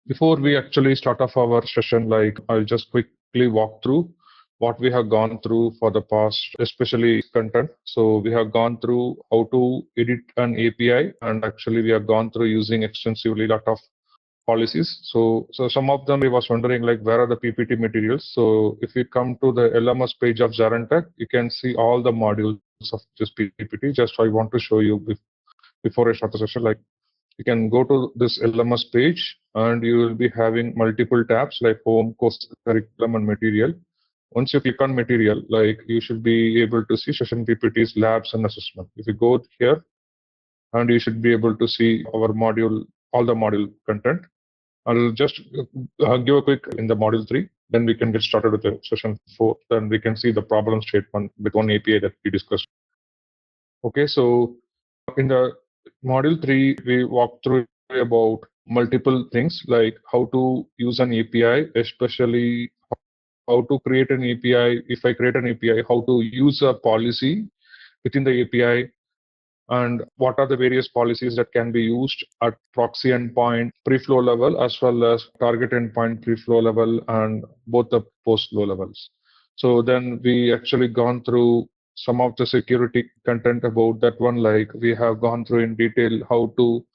Before we actually start off our session, I'll just quickly walk through what we have gone through for the past, especially content. So we have gone through how to edit an API, and actually we have gone through using extensively lot of policies. So some of them I was wondering where are the PPT materials. So if you come to the LMS page of ZaranTech, you can see all the modules of this PPT. Just I want to show you before I start the session. You can go to this LMS page and you will be having multiple tabs like home, course, curriculum, and material. Once you click on material, you should be able to see session PPTs, labs, and assessment. If you go here, and you should be able to see our module, all the module content. I'll just give a quick in the module 3, then we can get started with the session 4. Then we can see the problem statement with one API that we discussed. Okay, so in the module 3, we walked through about multiple things like how to use an API, especially how to create an API. If I create an API, how to use a policy within the API, and what are the various policies that can be used at proxy endpoint pre-flow level as well as target endpoint pre-flow level and both the post-flow levels. So then we actually gone through some of the security content about that one. We have gone through in detail how to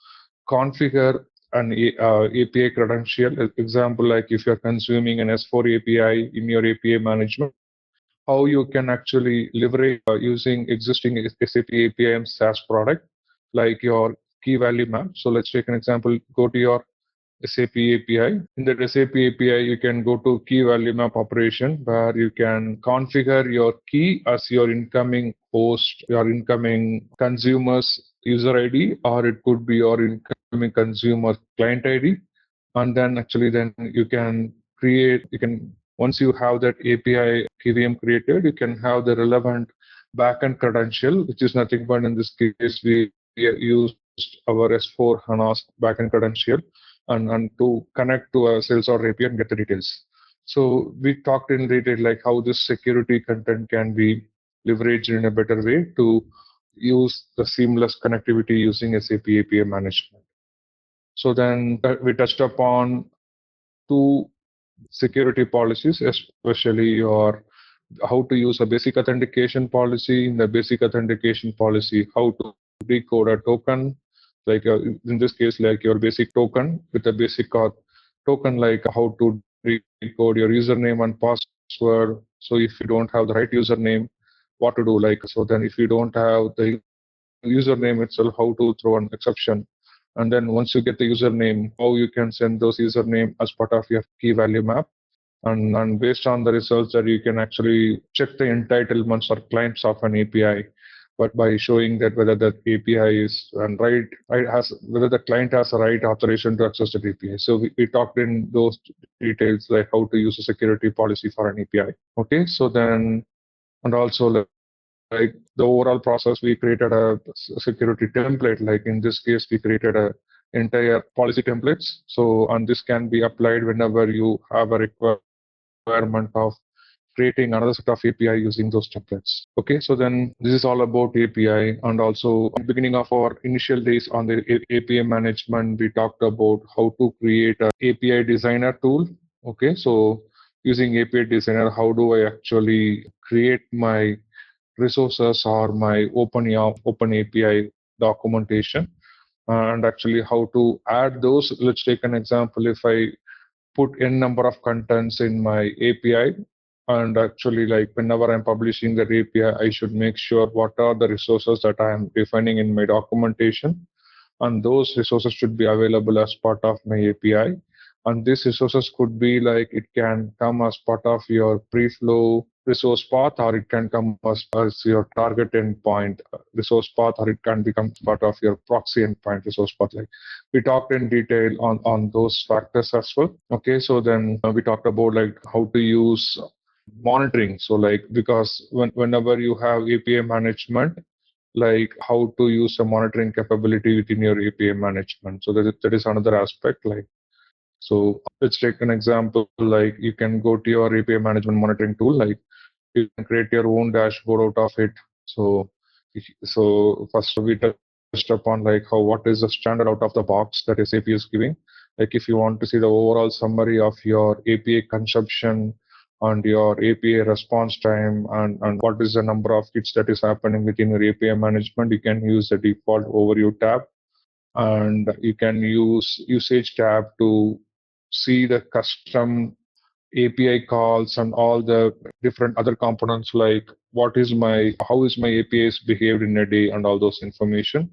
configure an API credential. Example, like if you're consuming an S4 API in your API management, how you can actually leverage using existing SAP API and SaaS product, like your key value map. So let's take an example. Go to your SAP API. In the SAP API, you can go to key value map operation where you can configure your key as your incoming host, your incoming consumer's user ID, or it could be your incoming consumer client ID. And then actually then you can once you have that API KVM created, you can have the relevant backend credential, which is nothing but in this case, we used our S4 HANA's backend credential and to connect to a sales or API and get the details. So we talked in detail like how this security content can be leveraged in a better way to use the seamless connectivity using SAP API management. So then we touched upon two security policies, especially your how to use a basic authentication policy. In the basic authentication policy, how to decode a token, in this case, like your basic token with a basic token, like how to decode your username and password. So if you don't have the right username, what to do? So then if you don't have the username itself, how to throw an exception. And then once you get the username, how you can send those username as part of your key value map. And based on the results that you can actually check the entitlements or claims of an API, but by showing that whether that API is and whether the client has a right authorization to access the API. So we talked in those details like how to use a security policy for an API. Okay, so then and also like the overall process, we created a security template. Like in this case, we created a entire policy templates. So and this can be applied whenever you have a requirement of creating another set of API using those templates. Okay, so then this is all about API. And also at the beginning of our initial days on the API management, we talked about how to create an API designer tool. Okay, so using API designer, how do I actually create my resources or my open API documentation, and actually how to add those. Let's take an example. If I put n number of contents in my API, and actually like whenever I'm publishing that API, I should make sure what are the resources that I am defining in my documentation, and those resources should be available as part of my API. And these resources could be like it can come as part of your pre-flow resource path, or it can come as your target endpoint resource path, or it can become part of your proxy endpoint resource path. Like we talked in detail on those factors as well. Okay, so then we talked about like how to use monitoring. So like because whenever you have API management, like how to use a monitoring capability within your API management. So that is another aspect. Like so let's take an example. Like you can go to your API management monitoring tool. Like you can create your own dashboard out of it. So first we touched upon like what is the standard out of the box that SAP is giving. Like if you want to see the overall summary of your API consumption and your API response time and what is the number of hits that is happening within your API management, you can use the default overview tab, and you can use usage tab to see the custom API calls and all the different other components like how is my APIs behaved in a day and all those information.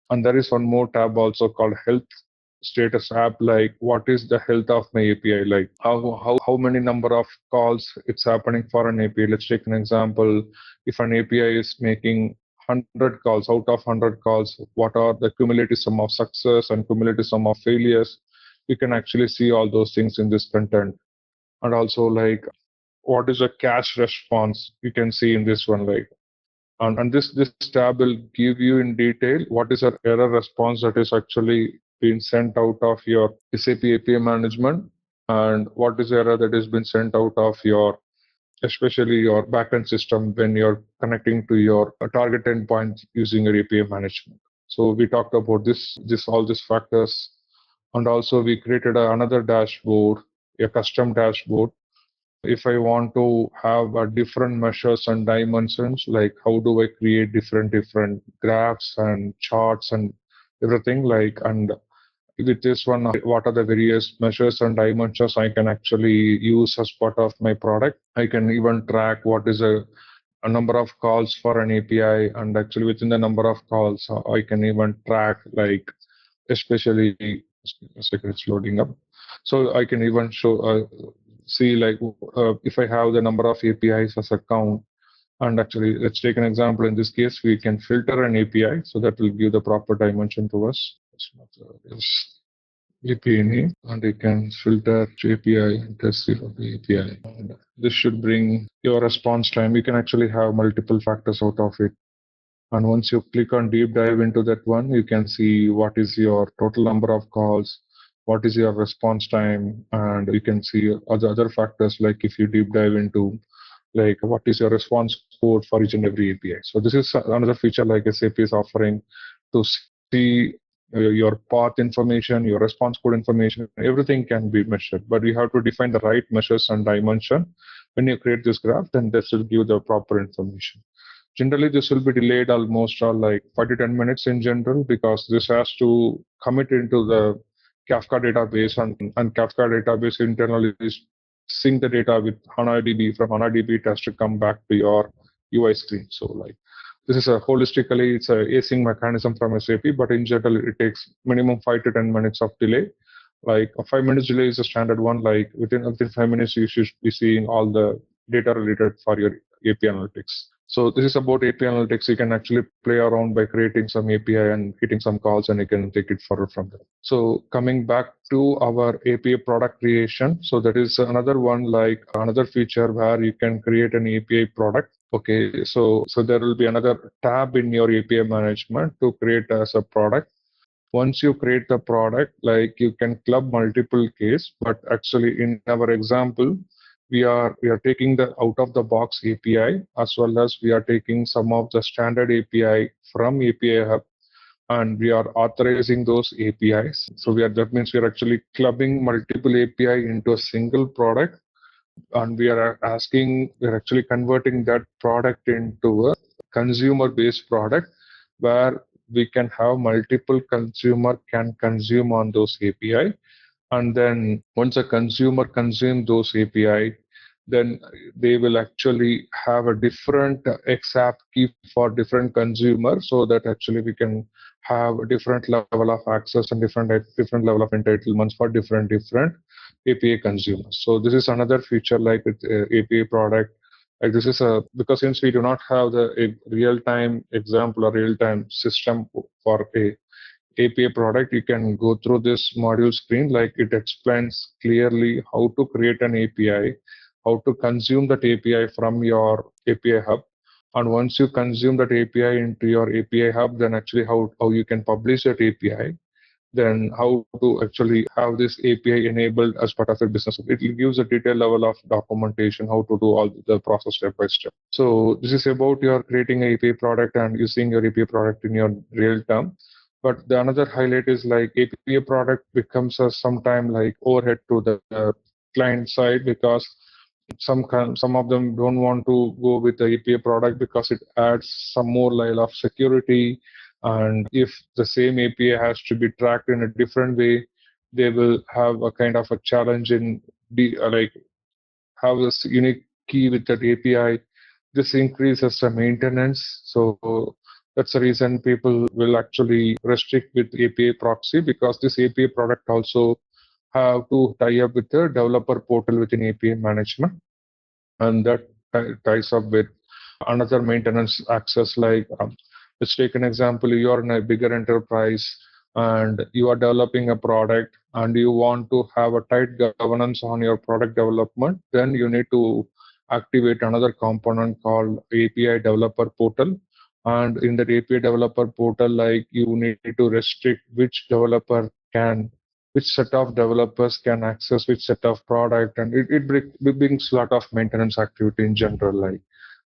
And there is one more tab also called health status app, like what is the health of my API, like how many number of calls it's happening for an API. Let's take an example. If an API is making 100 calls, out of 100 calls, what are the cumulative sum of success and cumulative sum of failures? You can actually see all those things in this content. And also like what is a cache response, you can see in this one, like and this tab will give you in detail what is an error response that is actually being sent out of your SAP API management, and what is the error that has been sent out of your, especially your backend system when you're connecting to your target endpoints using your API management. So we talked about all these factors, and also we created another dashboard, a custom dashboard. If I want to have different measures and dimensions, like how do I create different graphs and charts and everything, like, and with this one, what are the various measures and dimensions I can actually use as part of my product. I can even track what is a number of calls for an API, and actually within the number of calls, I can even track, like, especially a second, it's loading up. So I can even see like if I have the number of APIs as a count, and actually let's take an example. In this case, we can filter an API, so that will give the proper dimension to us. Yes. API name, and you can filter API and test it of the API. And this should bring your response time. You can actually have multiple factors out of it. And once you click on deep dive into that one, you can see what is your total number of calls, what is your response time, and you can see other factors like if you deep dive into like what is your response code for each and every API. So this is another feature like SAP is offering to see your path information, your response code information, everything can be measured, but you have to define the right measures and dimension. When you create this graph, then this will give the proper information. Generally, this will be delayed almost like 5 to 10 minutes in general, because this has to commit into the Kafka database, and Kafka database internally is sync the data with HANA-DB. From HANA-DB, it has to come back to your UI screen. So like this is holistically, it's a async mechanism from SAP, but in general, it takes minimum 5 to 10 minutes of delay. Like a 5 minutes delay is a standard one. Like within 5 minutes, you should be seeing all the data related for your API analytics. So this is about API analytics. You can actually play around by creating some API and hitting some calls, and you can take it forward from there. So coming back to our API product creation. So that is another one, like another feature where you can create an API product. Okay, so there will be another tab in your API management to create as a product. Once you create the product, like you can club multiple case, but actually in our example, we are taking the out of the box API, as well as we are taking some of the standard API from API Hub, and we are authorizing those APIs. So that means we are actually clubbing multiple API into a single product, and we're actually converting that product into a consumer-based product where we can have multiple consumer can consume on those API. And then once a consumer consume those API, then they will actually have a different XApp key for different consumers, so that actually we can have a different level of access and different level of entitlements for different API consumers. So this is another feature like with API product. Like this is because since we do not have a real-time example or real-time system for a API product, you can go through this module screen, like it explains clearly how to create an API, how to consume that API from your API hub. And once you consume that API into your API hub, then actually how you can publish that API, then how to actually have this API enabled as part of your business. It gives a detailed level of documentation, how to do all the process step by step. So this is about your creating an API product and using your API product in your real time. But the another highlight is like API product becomes a sometime like overhead to the client side, because some of them don't want to go with the API product because it adds some more layer of security. And if the same API has to be tracked in a different way, they will have a kind of a challenge in like have this unique key with that API. This increases the maintenance. So that's the reason people will actually restrict with API proxy, because this API product also have to tie up with the developer portal within API management, and that ties up with another maintenance access. Like let's take an example: you are in a bigger enterprise and you are developing a product and you want to have a tight governance on your product development, then you need to activate another component called API developer portal. And in that API developer portal, like you need to restrict which developer can, which set of developers can access which set of product, and it brings a lot of maintenance activity in general. Like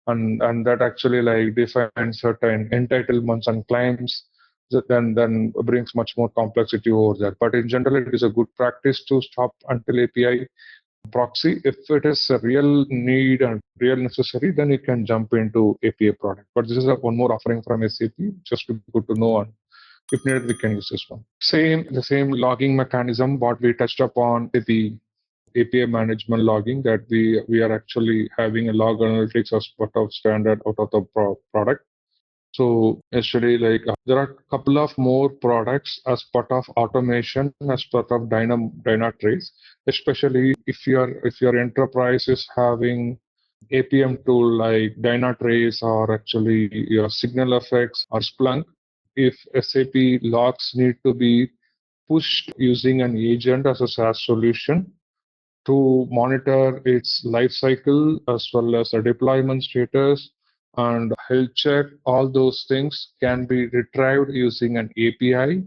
and that actually like defines certain entitlements and claims that then brings much more complexity over there. But in general, it is a good practice to stop until API proxy. If it is a real need and real necessary, then you can jump into API product. But this is a one more offering from SAP, just to good to know. And if needed, we can use this one. The same logging mechanism what we touched upon with the API management logging, that we are actually having a log analytics as part of standard out of the product. So actually, like there are a couple of more products as part of automation, as part of Dynatrace, especially if your enterprise is having APM tool like Dynatrace or actually your Signal FX or Splunk. If SAP logs need to be pushed using an agent as a SaaS solution to monitor its life cycle as well as the deployment status and health check, all those things can be retrieved using an API,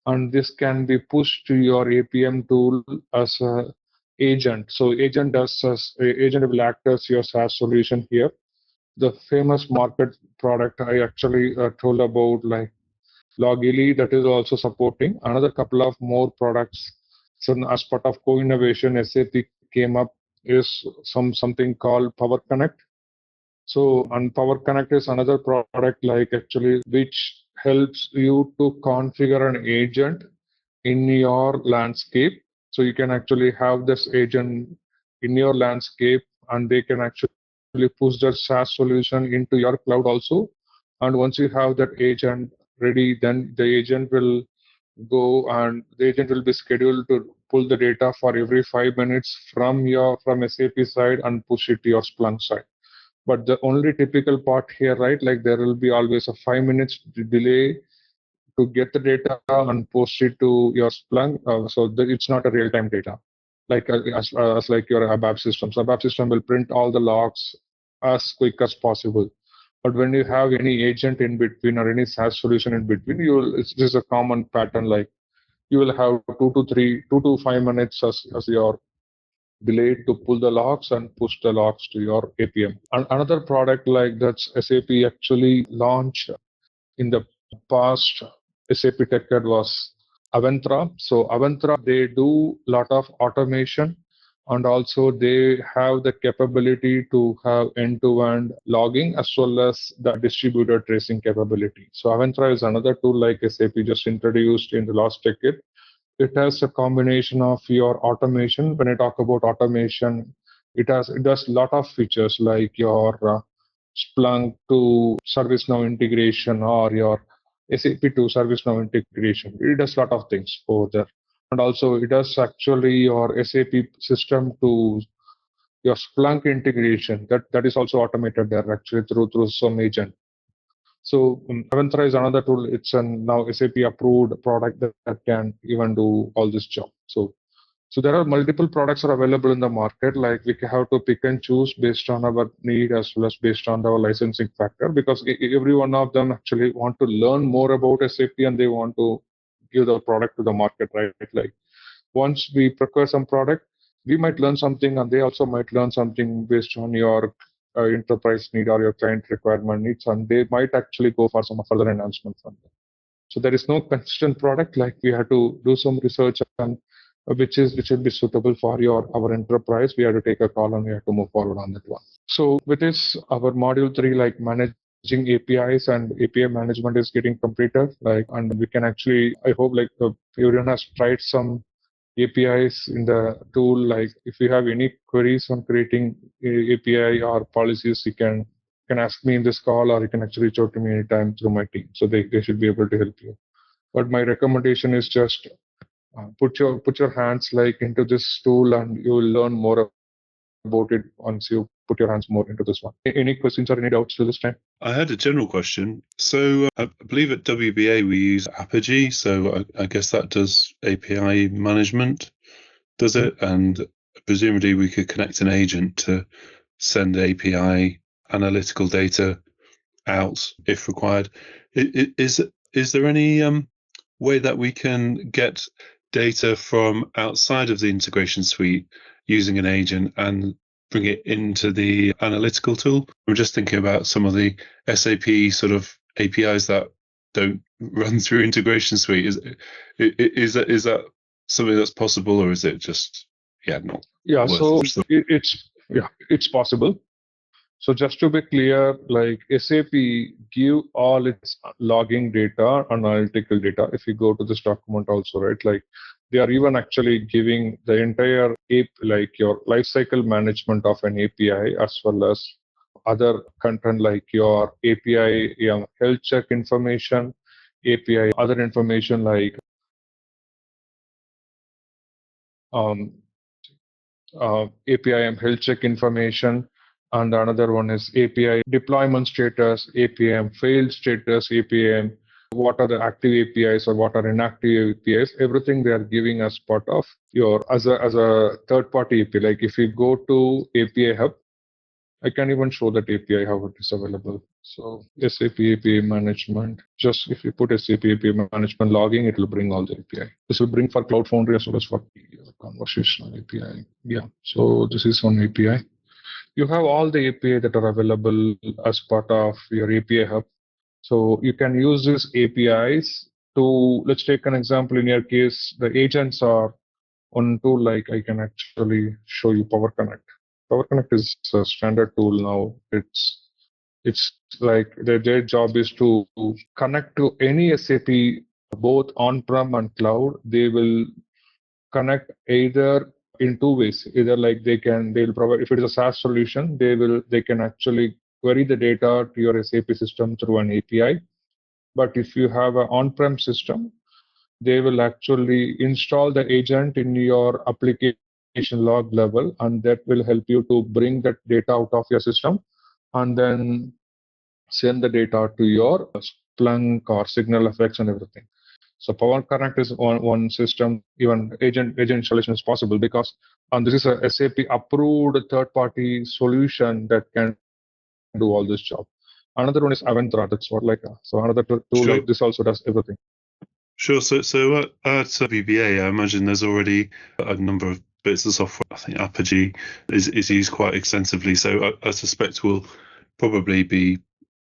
and this can be pushed to your APM tool as a agent. So agent will act as your SaaS solution here. The famous market product I actually told about, like Logily, that is also supporting another couple of more products. So as part of co-innovation, SAP came up is something called Power Connect. So and Power Connect is another product like actually which helps you to configure an agent in your landscape. So you can actually have this agent in your landscape, and they can actually push that SaaS solution into your cloud also. And once you have that agent ready, then the agent will go and the agent will be scheduled to pull the data for every 5 minutes from SAP side and push it to your Splunk side. But the only typical part here, right? Like there will be always a 5 minutes delay to get the data and post it to your Splunk. So that it's not a real-time data, like as like your ABAP system. So ABAP system will print all the logs as quick as possible. But when you have any agent in between or any SaaS solution in between, it's just a common pattern. Like you will have 2 to 5 minutes as your delay to pull the logs and push the logs to your APM. And another product like that's SAP actually launched in the past SAP TechEd was Aventra. So Aventra, they do a lot of automation, and also they have the capability to have end-to-end logging as well as the distributed tracing capability. So Aventra is another tool like SAP just introduced in the last decade. It has a combination of your automation. When I talk about automation, it does a lot of features like your Splunk to ServiceNow integration or your SAP to ServiceNow integration. It does a lot of things over there. And also it does actually your SAP system to your Splunk integration. That is also automated there actually through some agent. So Aventra is another tool. It's a now SAP approved product that can even do all this job. So there are multiple products are available in the market. Like we have to pick and choose based on our need as well as based on our licensing factor, because every one of them actually want to learn more about SAP and they want to give the product to the market, right? Like once we procure some product, we might learn something and they also might learn something based on your enterprise need or your client requirement needs, and they might actually go for some further enhancement from there. So there is no consistent product. Like we have to do some research on which will be suitable for our enterprise. We have to take a call and we have to move forward on that one. So with this, our module 3, like managing APIs and API management, is getting completed. Like, and we can actually, I hope, like everyone has tried some APIs in the tool. Like if you have any queries on creating API or policies, you can ask me in this call, or you can actually reach out to me anytime through my team. So they should be able to help you. But my recommendation is just put your hands like into this tool, and you will learn more about it once you put your hands more into this one. Any questions or any doubts to this time? I had a general question. So I believe at WBA we use Apogee, so I guess that does API management, does it? And presumably we could connect an agent to send API analytical data out if required. Is there any way that we can get data from outside of the integration suite using an agent and bring it into the analytical tool? I'm just thinking about some of the SAP sort of APIs that don't run through integration suite. Is that something that's possible, or is it just not? Yeah, so it's possible. So just to be clear, like SAP give all its logging data, analytical data. If you go to this document also, right, like they are even actually giving the entire like your lifecycle management of an API, as well as other content like your API, health check information, API, other information like API and health check information, and another one is API deployment status, API failed status, API what are the active APIs or what are inactive APIs. Everything they are giving as part of your as a third party API. Like if you go to API Hub, I can even show that API how it is available. So SAP API management, just if you put SAP API management logging, it will bring all the API. This will bring for Cloud Foundry as well as for conversational API. Yeah, so this is one API. You have all the API that are available as part of your API Hub. So you can use these APIs to, let's take an example. In your case, the agents are on tool, like I can actually show you Power Connect. Power Connect is a standard tool now. It's like their job is to connect to any SAP, both on-prem and cloud. They will connect either in two ways. Either like they'll provide, if it is a SaaS solution, they can actually query the data to your SAP system through an API. But if you have an on-prem system, they will actually install the agent in your application log level, and that will help you to bring that data out of your system and then send the data to your Splunk or Signal effects and everything. So Power Connect is one system. Even agent installation is possible because this is a SAP approved third-party solution that can do all this job. Another one is Avantra. That's what so another tool like this also does everything. Sure. So at WBA, I imagine there's already a number of bits of software. I think Apogee is used quite extensively. So I suspect we'll probably be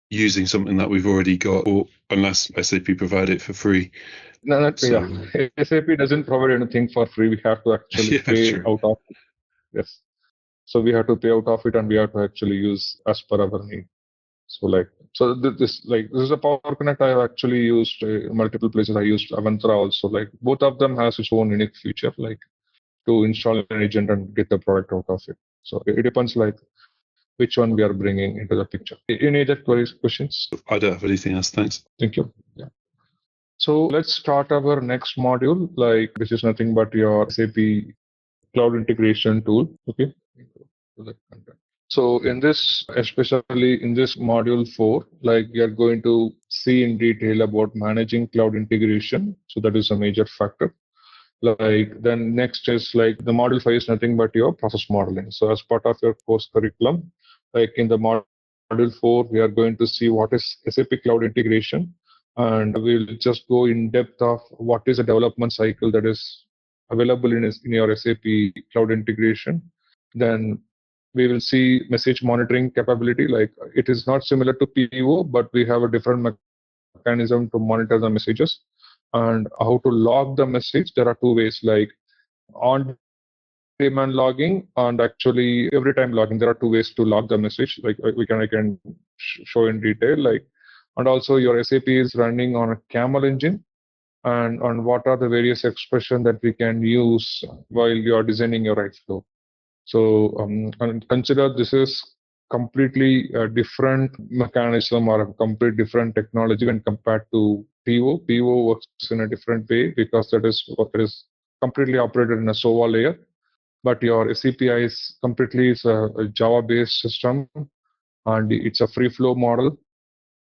using something that we've already got, or unless SAP provide it for free. No, SAP doesn't provide anything for free. We have to actually pay out of it. Yes. So we have to pay out of it, and we have to actually use as per our need. So this is a Power Connect I have actually used multiple places. I used Avantra also. Like both of them has its own unique feature, like to install an agent and get the product out of it. So it depends like which one we are bringing into the picture. Any other questions? I don't have anything else. Thanks. Thank you. Yeah. So let's start our next module. Like this is nothing but your SAP Cloud Integration tool. Okay. So in this, especially in this module 4, like you're going to see in detail about managing cloud integration. So that is a major factor. Like then next is like the module 5 is nothing but your process modeling. So as part of your course curriculum, like in the module 4, we are going to see what is SAP Cloud Integration, and we'll just go in depth of what is a development cycle that is available in your SAP Cloud Integration. Then we will see message monitoring capability. Like it is not similar to PO, but we have a different mechanism to monitor the messages. And how to log the message, there are two ways, like on demand logging and actually every time logging. There are two ways to log the message, like I can show in detail, like, and also your SAP is running on a camel engine, and on what are the various expression that we can use while you are designing your right flow. So and consider this is completely a different mechanism or a complete different technology when compared to PO. PO works in a different way because that is completely operated in a SOA layer. But your SCPI is completely a Java-based system, and it's a free flow model.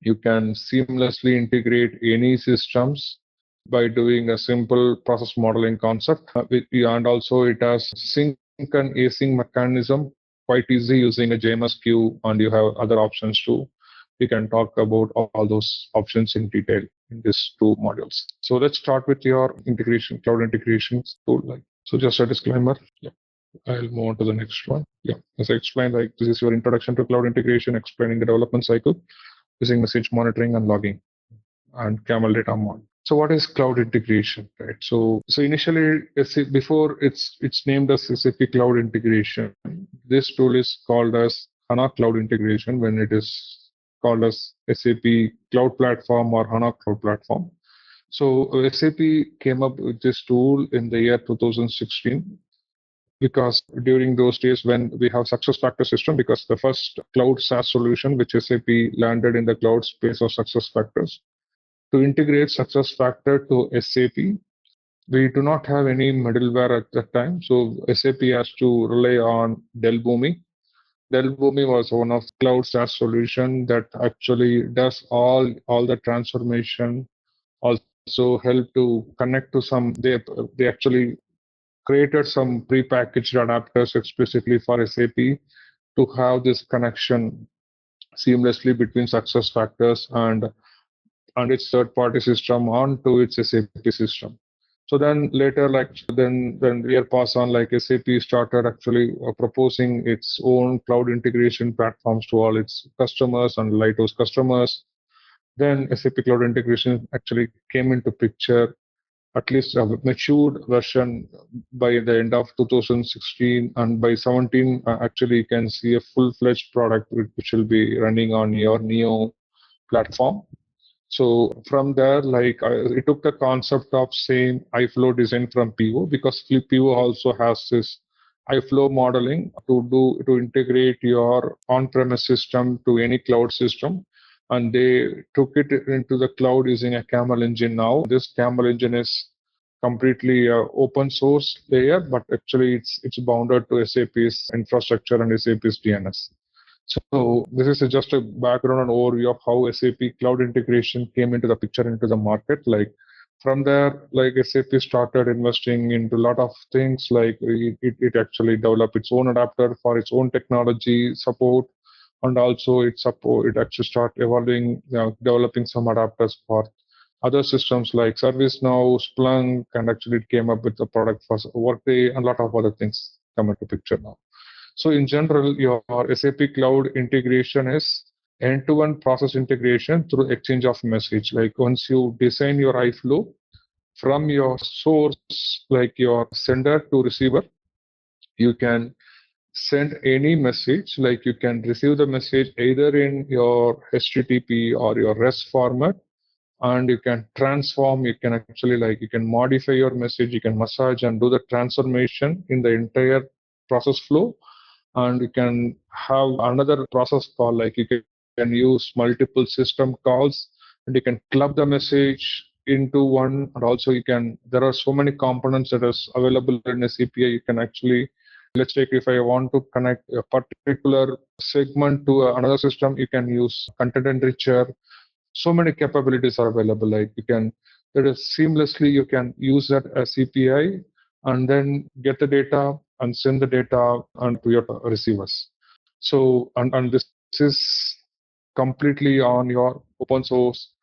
You can seamlessly integrate any systems by doing a simple process modeling concept. And also it has sync and async mechanism quite easy using a JMS queue, and you have other options too. We can talk about all those options in detail in these two modules. So let's start with your integration, cloud integration tool. So just a disclaimer. Yeah. I'll move on to the next one. Yeah, as I explained, like this is your introduction to cloud integration, explaining the development cycle using message monitoring and logging and camel data model. So what is cloud integration, right? So initially, before it's named as SAP Cloud Integration, this tool is called as HANA Cloud Integration when it is called as SAP Cloud Platform or HANA Cloud Platform. So SAP came up with this tool in the year 2016 because during those days when we have SuccessFactors system, because the first cloud SaaS solution which SAP landed in the cloud space of SuccessFactors. To integrate SuccessFactors to SAP, we do not have any middleware at that time, so SAP has to rely on Delboomi. Delboomi was one of cloud SaaS solution that actually does all the transformation, also help to connect to some. They actually created some pre-packaged adapters explicitly for SAP to have this connection seamlessly between SuccessFactors and its third-party system onto its SAP system. So then later, like then year pass on, like SAP started actually proposing its own cloud integration platforms to all its customers and Lighthouse customers. Then SAP Cloud Integration actually came into picture, at least a matured version by the end of 2016, and by 17 actually you can see a full-fledged product which will be running on your Neo platform. So from there, like it took the concept of same iFlow design from PO, because PO also has this iFlow modeling to integrate your on-premise system to any cloud system, and they took it into the cloud using a Camel engine. Now this Camel engine is completely open source layer, but actually it's bounded to SAP's infrastructure and SAP's DNS. So this is just a background and overview of how SAP Cloud Integration came into the picture, into the market. Like from there, like SAP started investing into a lot of things. Like it actually developed its own adapter for its own technology support, and also it actually start evolving, developing some adapters for other systems like ServiceNow, Splunk, and actually it came up with a product for Workday, and a lot of other things come into picture now. So in general, your SAP Cloud integration is end-to-end process integration through exchange of message. Like once you design your iFlow from your source, like your sender to receiver, you can send any message. Like you can receive the message either in your HTTP or your REST format, and you can transform, you can actually like you can modify your message, you can massage and do the transformation in the entire process flow. And you can have another process call, like you can use multiple system calls, and you can club the message into one. And also you can, there are so many components that is available in a CPI. You can actually, let's take, if I want to connect a particular segment to another system, you can use content enricher. So many capabilities are available. Like you can, that is seamlessly you can use that as CPI and then get the data and send the data and to your receivers. So and this is completely on your open source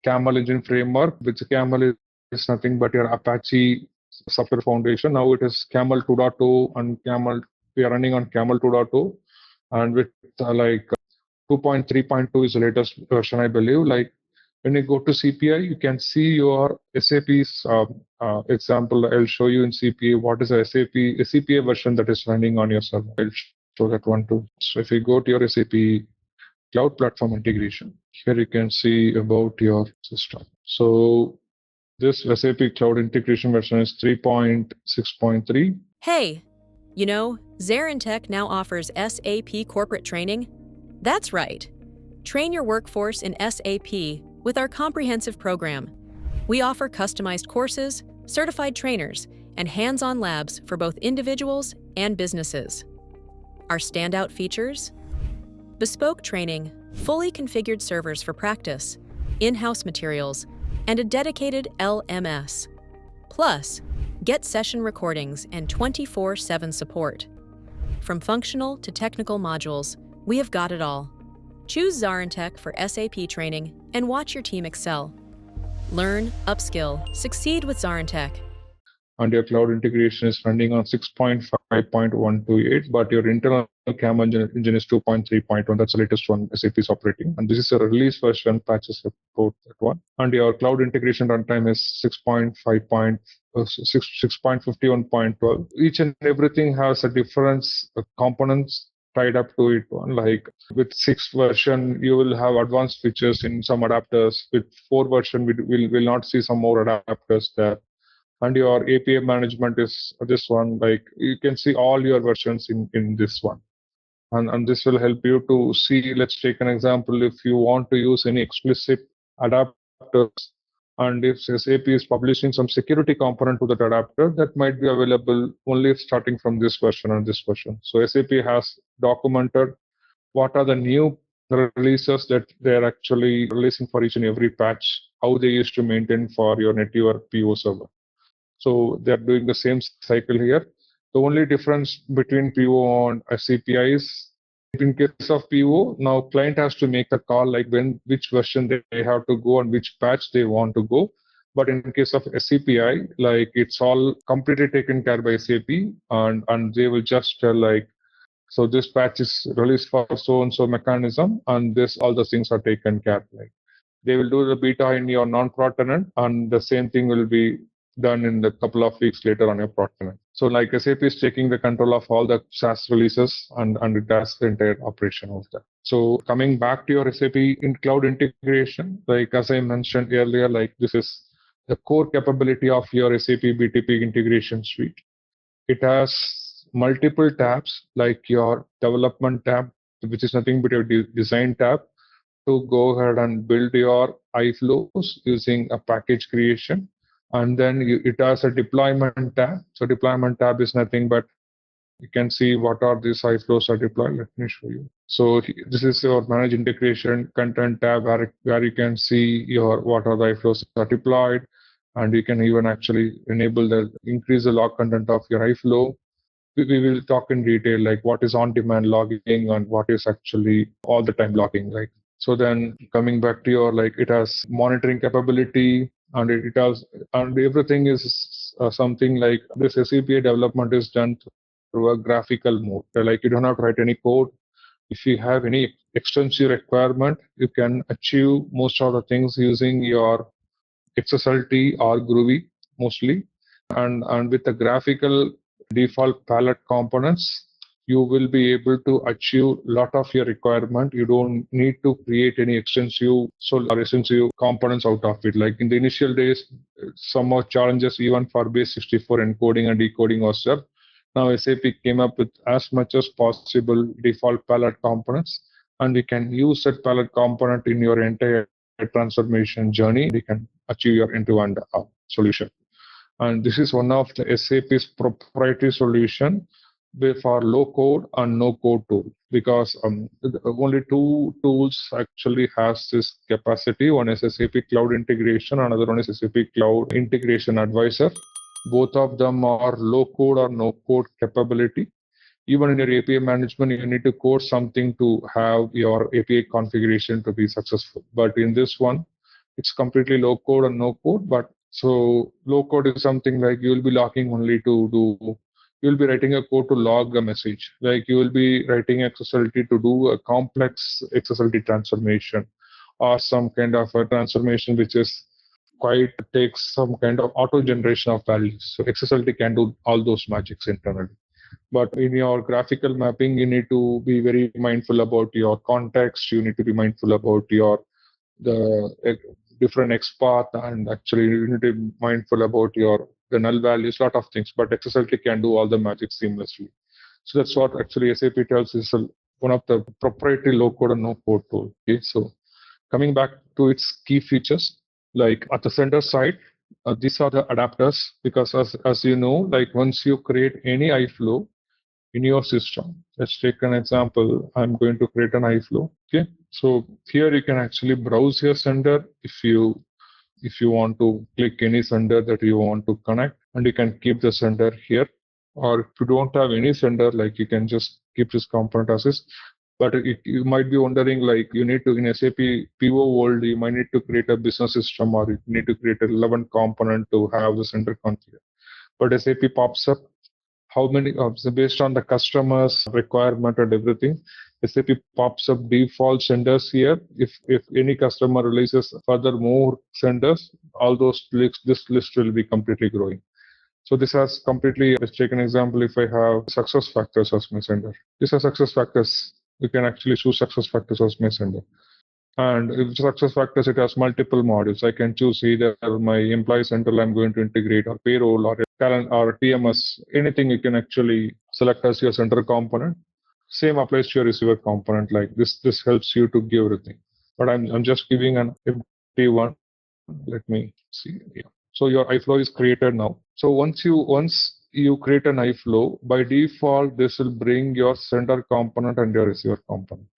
Camel engine framework, which Camel is nothing but your Apache software foundation. Now it is Camel 2.0 and Camel, we are running on Camel 2.0, and with like 2.3.2 is the latest version, I believe. Like When you go to CPI, you can see your SAP's example. I'll show you in CPA what is a CPA version that is running on your server. I'll show that one too. So if you go to your SAP Cloud Platform Integration, here you can see about your system. So this SAP Cloud Integration version is 3.6.3. Hey, you know, ZaranTech now offers SAP corporate training. That's right. Train your workforce in SAP with our comprehensive program. We offer customized courses, certified trainers, and hands-on labs for both individuals and businesses. Our standout features? Bespoke training, fully configured servers for practice, in-house materials, and a dedicated LMS. Plus, get session recordings and 24/7 support. From functional to technical modules, we have got it all. Choose ZaranTech for SAP training and watch your team excel. Learn, upskill, succeed with ZaranTech. And your cloud integration is running on 6.5.128, but your internal CAM engine is 2.3.1. That's the latest one SAP is operating. And this is a release version, patches support that one. And your cloud integration runtime is 6.51.12. Each and everything has a different components tied up to it. One like with 6 version, you will have advanced features in some adapters. With 4 version, we will not see some more adapters there. And your API management is this one. Like you can see all your versions in this one. And this will help you to see. Let's take an example. If you want to use any explicit adapters, and if SAP is publishing some security component to that adapter, that might be available only starting from this version and this version. So SAP has documented what are the new releases that they're actually releasing for each and every patch, how they used to maintain for your native or PO server. So they're doing the same cycle here. The only difference between PO and CPI is in case of PO, now client has to make a call like which version they have to go and which patch they want to go. But in case of SCPI, like it's all completely taken care by SAP, and they will just tell like, so this patch is released for so and so mechanism, and this all the things are taken care. Like they will do the beta in your non-prod tenant, and the same thing will be done in the couple of weeks later on your prod tenant. So like SAP is taking the control of all the SaaS releases and it does the entire operation of that. So coming back to your SAP in cloud integration, like as I mentioned earlier, like this is the core capability of your SAP BTP Integration Suite. It has multiple tabs like your development tab, which is nothing but your design tab, to go ahead and build your iFlows using a package creation. And then it has a deployment tab. So deployment tab is nothing but you can see what are these iFlows are deployed. Let me show you. So this is your manage integration content tab where you can see your what are the iFlows are deployed. And you can even actually enable increase the log content of your iFlow. We will talk in detail like what is on-demand logging and what is actually all the time logging, right? So then coming back to your like it has monitoring capability and it has and everything is something like this SCPA development is done through a graphical mode. Like you don't have to write any code. If you have any extensive requirement, you can achieve most of the things using your XSLT or Groovy mostly. And with the graphical default palette components, you will be able to achieve a lot of your requirement. You don't need to create any extensive components out of it. Like in the initial days, some more challenges even for base 64 encoding and decoding was there. Now SAP came up with as much as possible default palette components, and you can use that palette component in your entire transformation journey. You can achieve your end-to-end solution. And this is one of the SAP's proprietary solution for low code and no code tool, because only 2 tools actually has this capacity. One is SAP Cloud Integration, another one is SAP Cloud Integration Advisor. Both of them are low code or no code capability. Even in your API management, you need to code something to have your API configuration to be successful. But in this one, it's completely low code and no code. But so low code is something like you will be logging only to do, you will be writing a code to log a message. Like you will be writing XSLT to do a complex XSLT transformation, or some kind of a transformation which is quite takes some kind of auto generation of values. So XSLT can do all those magics internally. But in your graphical mapping, you need to be very mindful about your context. You need to be mindful about the different XPath, and actually you need to be mindful about the null values, lot of things. But XSLT can do all the magic seamlessly. So that's what actually SAP tells is one of the proprietary low-code and no-code tool. Okay, so coming back to its key features, like at the center side, these are the adapters, because as you know, like once you create any iFlow in your system, let's take an example. I'm going to create an iFlow. Okay, so here you can actually browse your sender if you want to click any sender that you want to connect, and you can keep the sender here. Or if you don't have any sender, like you can just keep this component as is. But you might be wondering, like you need to, in SAP PO world, you might need to create a business system, or you need to create a relevant component to have the sender configured. But SAP pops up how many, so based on the customer's requirement and everything, SAP pops up default senders here. If any customer releases further more senders, all those lists, this list will be completely growing. So this has completely, let's take an example. If I have success factors as my sender, these are success factors. You can actually choose success factors as my sender. And if success factors, it has multiple modules. I can choose either my employee central I'm going to integrate, or payroll, or talent, or TMS, anything you can actually select as your center component. Same applies to your receiver component. Like this helps you to give everything. But I'm just giving an empty one. Let me see. Yeah. So your iFlow is created now. So once you create an iFlow, by default, this will bring your sender component and your receiver component.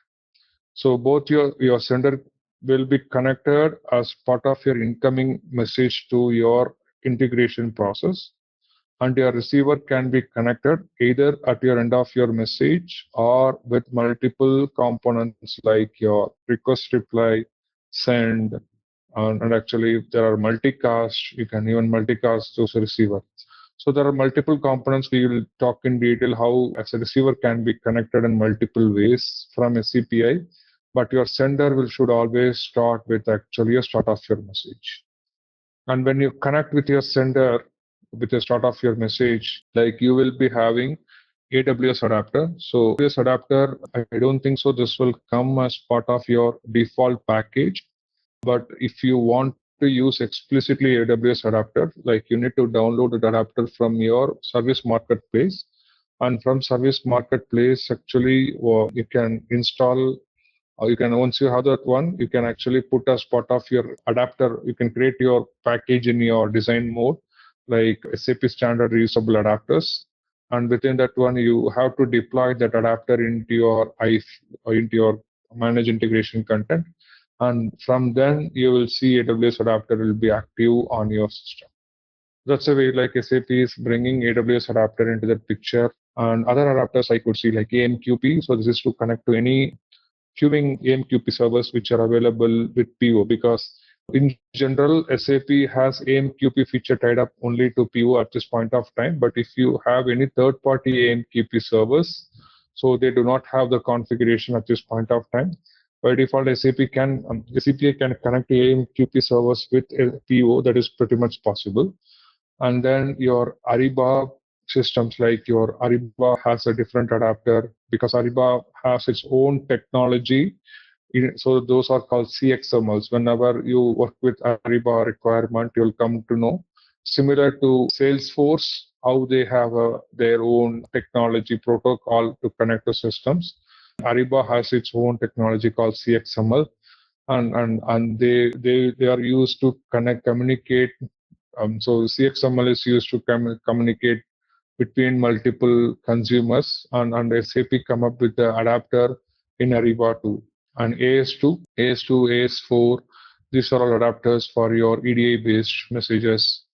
So both your sender will be connected as part of your incoming message to your integration process, and your receiver can be connected either at your end of your message or with multiple components like your request reply, send, and actually if there are multicast, you can even multicast those receiver. So there are multiple components. We will talk in detail how as a receiver can be connected in multiple ways from SCPI, but your sender should always start with actually a start of your message. And when you connect with your sender with the start of your message, like you will be having AWS adapter. So AWS adapter, I don't think so. This will come as part of your default package. But if you want to use explicitly AWS adapter, like you need to download the adapter from your service marketplace. And from service marketplace, actually, you can install, or you can, once you have that one, you can actually put as part of your adapter. You can create your package in your design mode, like SAP standard reusable adapters. And within that one, you have to deploy that adapter into your manage integration content. And from then you will see AWS adapter will be active on your system. That's the way like SAP is bringing AWS adapter into the picture. And other adapters I could see like AMQP. So this is to connect to any queuing AMQP servers which are available with PO, because in general SAP has AMQP feature tied up only to PO at this point of time. But if you have any third-party AMQP servers, so they do not have the configuration at this point of time. By default, SAPI can connect the AMQP servers with a PO. That is pretty much possible. And then your Ariba systems, like your Ariba has a different adapter because Ariba has its own technology. So those are called CXMLs. Whenever you work with Ariba requirement, you'll come to know. Similar to Salesforce, how they have their own technology protocol to connect the systems. Ariba has its own technology called CXML, and they are used to communicate. So CXML is used to communicate between multiple consumers, and SAP come up with the adapter in Ariba 2 and AS2, AS4. These are all adapters for your EDI based messages.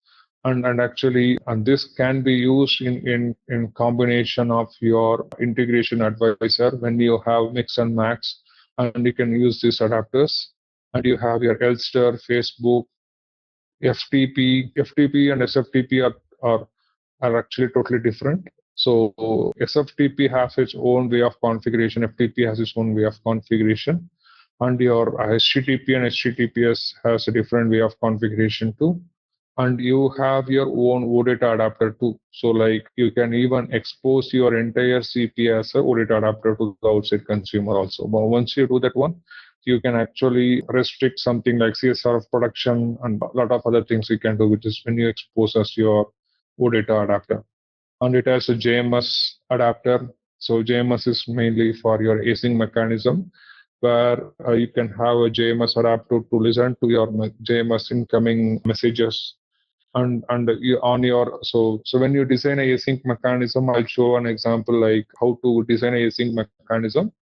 And actually, and this can be used in combination of your integration advisor when you have mix and match, and you can use these adapters. And you have your Elster, Facebook, FTP and SFTP are actually totally different. So SFTP has its own way of configuration. FTP has its own way of configuration. and your HTTP and HTTPS has a different way of configuration too. And you have your own OData adapter too. So like you can even expose your entire CP as a OData adapter to the outside consumer also. But once you do that one, you can actually restrict something like CSR of production and a lot of other things you can do, which is when you expose as your OData adapter. And it has a JMS adapter. So JMS is mainly for your async mechanism, where you can have a JMS adapter to listen to your JMS incoming messages. And you, on your so when you design a async mechanism, I'll show an example like how to design a async mechanism,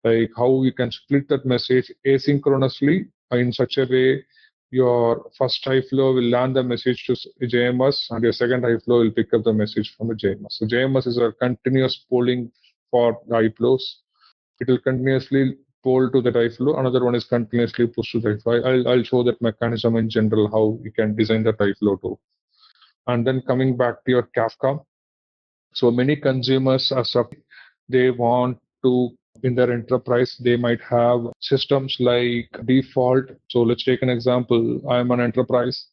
like how you can split that message asynchronously in such a way your first high flow will land the message to JMS and your second high flow will pick up the message from the JMS. So JMS is a continuous polling for the high flows. It will continuously poll to the high flow. Another one is continuously push to the high flow. I'll show that mechanism in general, how you can design the high flow too. And then coming back to your Kafka. So many consumers they want to, in their enterprise, they might have systems like default. So let's take an example. I'm an enterprise.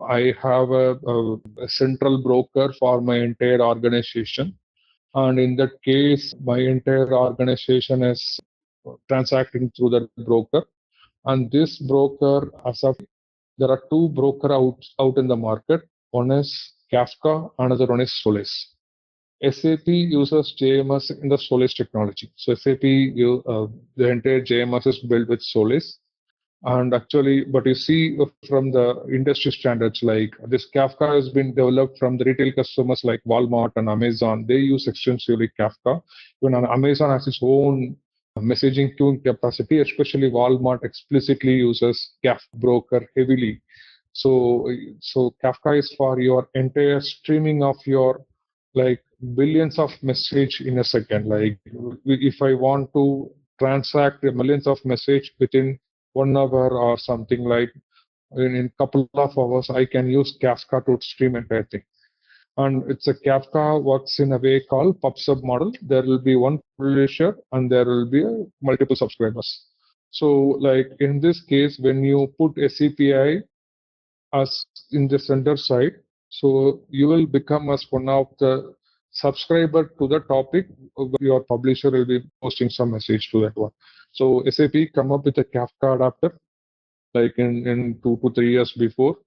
I have a central broker for my entire organization. And in that case, my entire organization is transacting through that broker. And this broker, as of there are two broker out in the market. One is Kafka, another one is Solace. SAP uses JMS in the Solace technology. So SAP, the entire JMS is built with Solace. And actually, but you see from the industry standards, like this Kafka has been developed from the retail customers like Walmart and Amazon. They use extensively Kafka. Even Amazon has its own messaging queuing capacity, especially Walmart explicitly uses Kafka broker heavily. So Kafka is for your entire streaming of your like billions of message in a second. Like if I want to transact millions of message within 1 hour or something, like in couple of hours, I can use Kafka to stream entire thing. And it's a Kafka works in a way called pub/sub model. There will be one publisher and there will be multiple subscribers. So like in this case, when you put a CPI as in the center side, so you will become as one of the subscriber to the topic. Your publisher will be posting some message to that one. So SAP come up with a Kafka adapter like in 2 to 3 years before.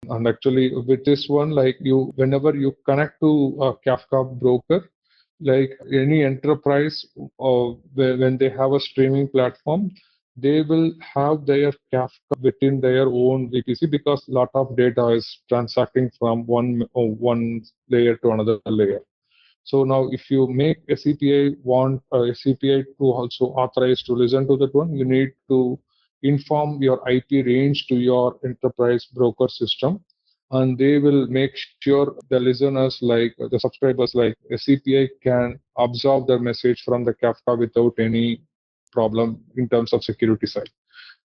And actually with this one, like you, whenever you connect to a Kafka broker, like any enterprise, when they have a streaming platform, they will have their Kafka within their own VPC because a lot of data is transacting from one layer to another layer. So now if you make a CPI want a CPI to also authorize to listen to that one, you need to inform your IP range to your enterprise broker system, and they will make sure the listeners, like the subscribers, like a CPI can absorb the message from the Kafka without any problem in terms of security side.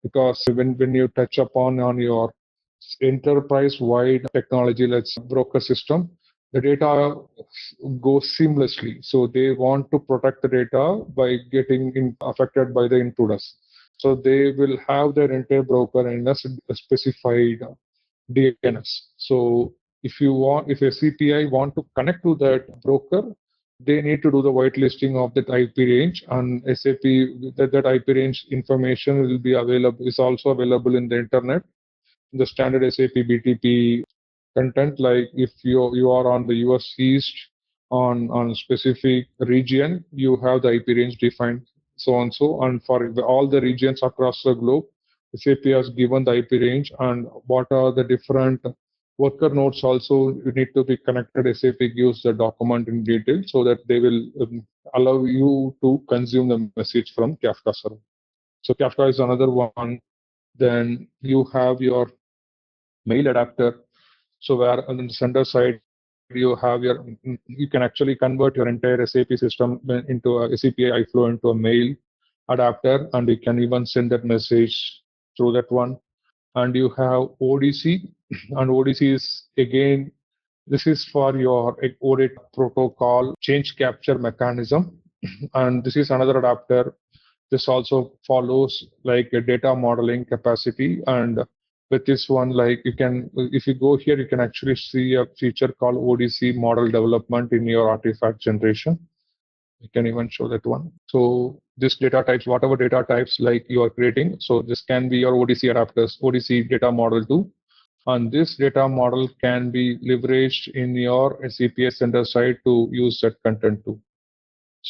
Because when you touch upon on your enterprise wide technology, let's broker system, the data goes seamlessly. So they want to protect the data by getting affected by the intruders. So they will have their entire broker in a specified DNS. So if a CPI want to connect to that broker, they need to do the whitelisting of that IP range, and SAP that IP range information will be available, is also available in the internet, the standard SAP BTP content. Like if you are on the US East on specific region, you have the IP range defined, so and so. And for all the regions across the globe, SAP has given the IP range and what are the different worker nodes also you need to be connected. SAP gives the document in detail so that they will allow you to consume the message from Kafka server. So Kafka is another one. Then you have your mail adapter. So where on the sender side you have you can actually convert your entire SAP system into a SAP iFlow into a mail adapter, and you can even send that message through that one. And you have ODC, and ODC is again, this is for your OData protocol change capture mechanism, and this is another adapter. This also follows like a data modeling capacity. And with this one, like you can, if you go here, you can actually see a feature called ODC model development in your artifact generation. You can even show that one. So this data types, whatever data types like you are creating, so this can be your ODC adapters, ODC data model too. And this data model can be leveraged in your SAP Center side to use that content too.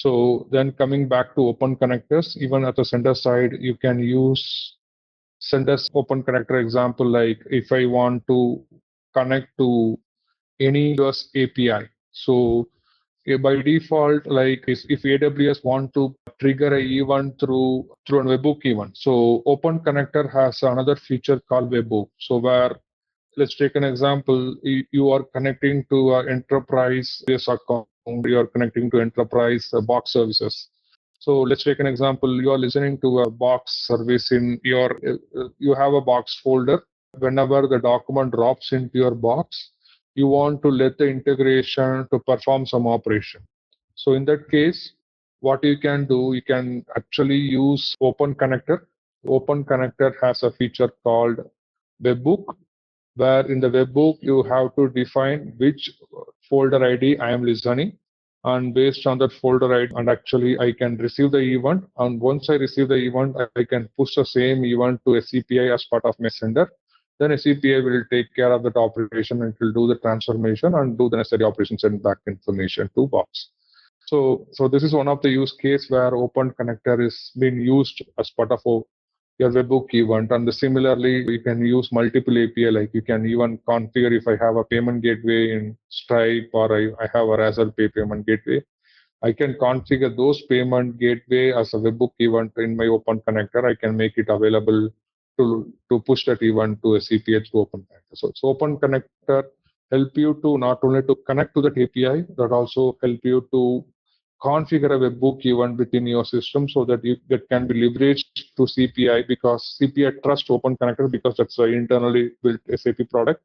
So then coming back to open connectors, even at the center side, you can use Center's open connector example. Like if I want to connect to any US API. So by default, like if AWS want to trigger a event through a webhook event. So open connector has another feature called webhook. So where, let's take an example. You are connecting to an enterprise account. You are connecting to enterprise box services. So let's take an example. You are listening to a box service in your, you have a box folder. Whenever the document drops into your box, you want to let the integration to perform some operation. So in that case, what you can do, you can actually use Open Connector. Open Connector has a feature called Webhook, where in the webhook you have to define which folder ID I am listening, and based on that folder ID, and actually I can receive the event, and once I receive the event, I can push the same event to a CPI as part of my sender. Then a CPI will take care of that operation and it will do the transformation and do the necessary operations and back information to box. So this is one of the use case where Open Connector is being used as part of your webhook event. And similarly, you can use multiple API. Like you can even configure, if I have a payment gateway in Stripe or I have a Razor Pay payment gateway, I can configure those payment gateway as a webhook event in my Open Connector. I can make it available to push that event to a CPI through Open Connector. So Open Connector help you to not only to connect to that API, but also help you to configure a webhook event within your system so that that can be leveraged to CPI, because CPI trusts Open Connector because that's an internally built SAP product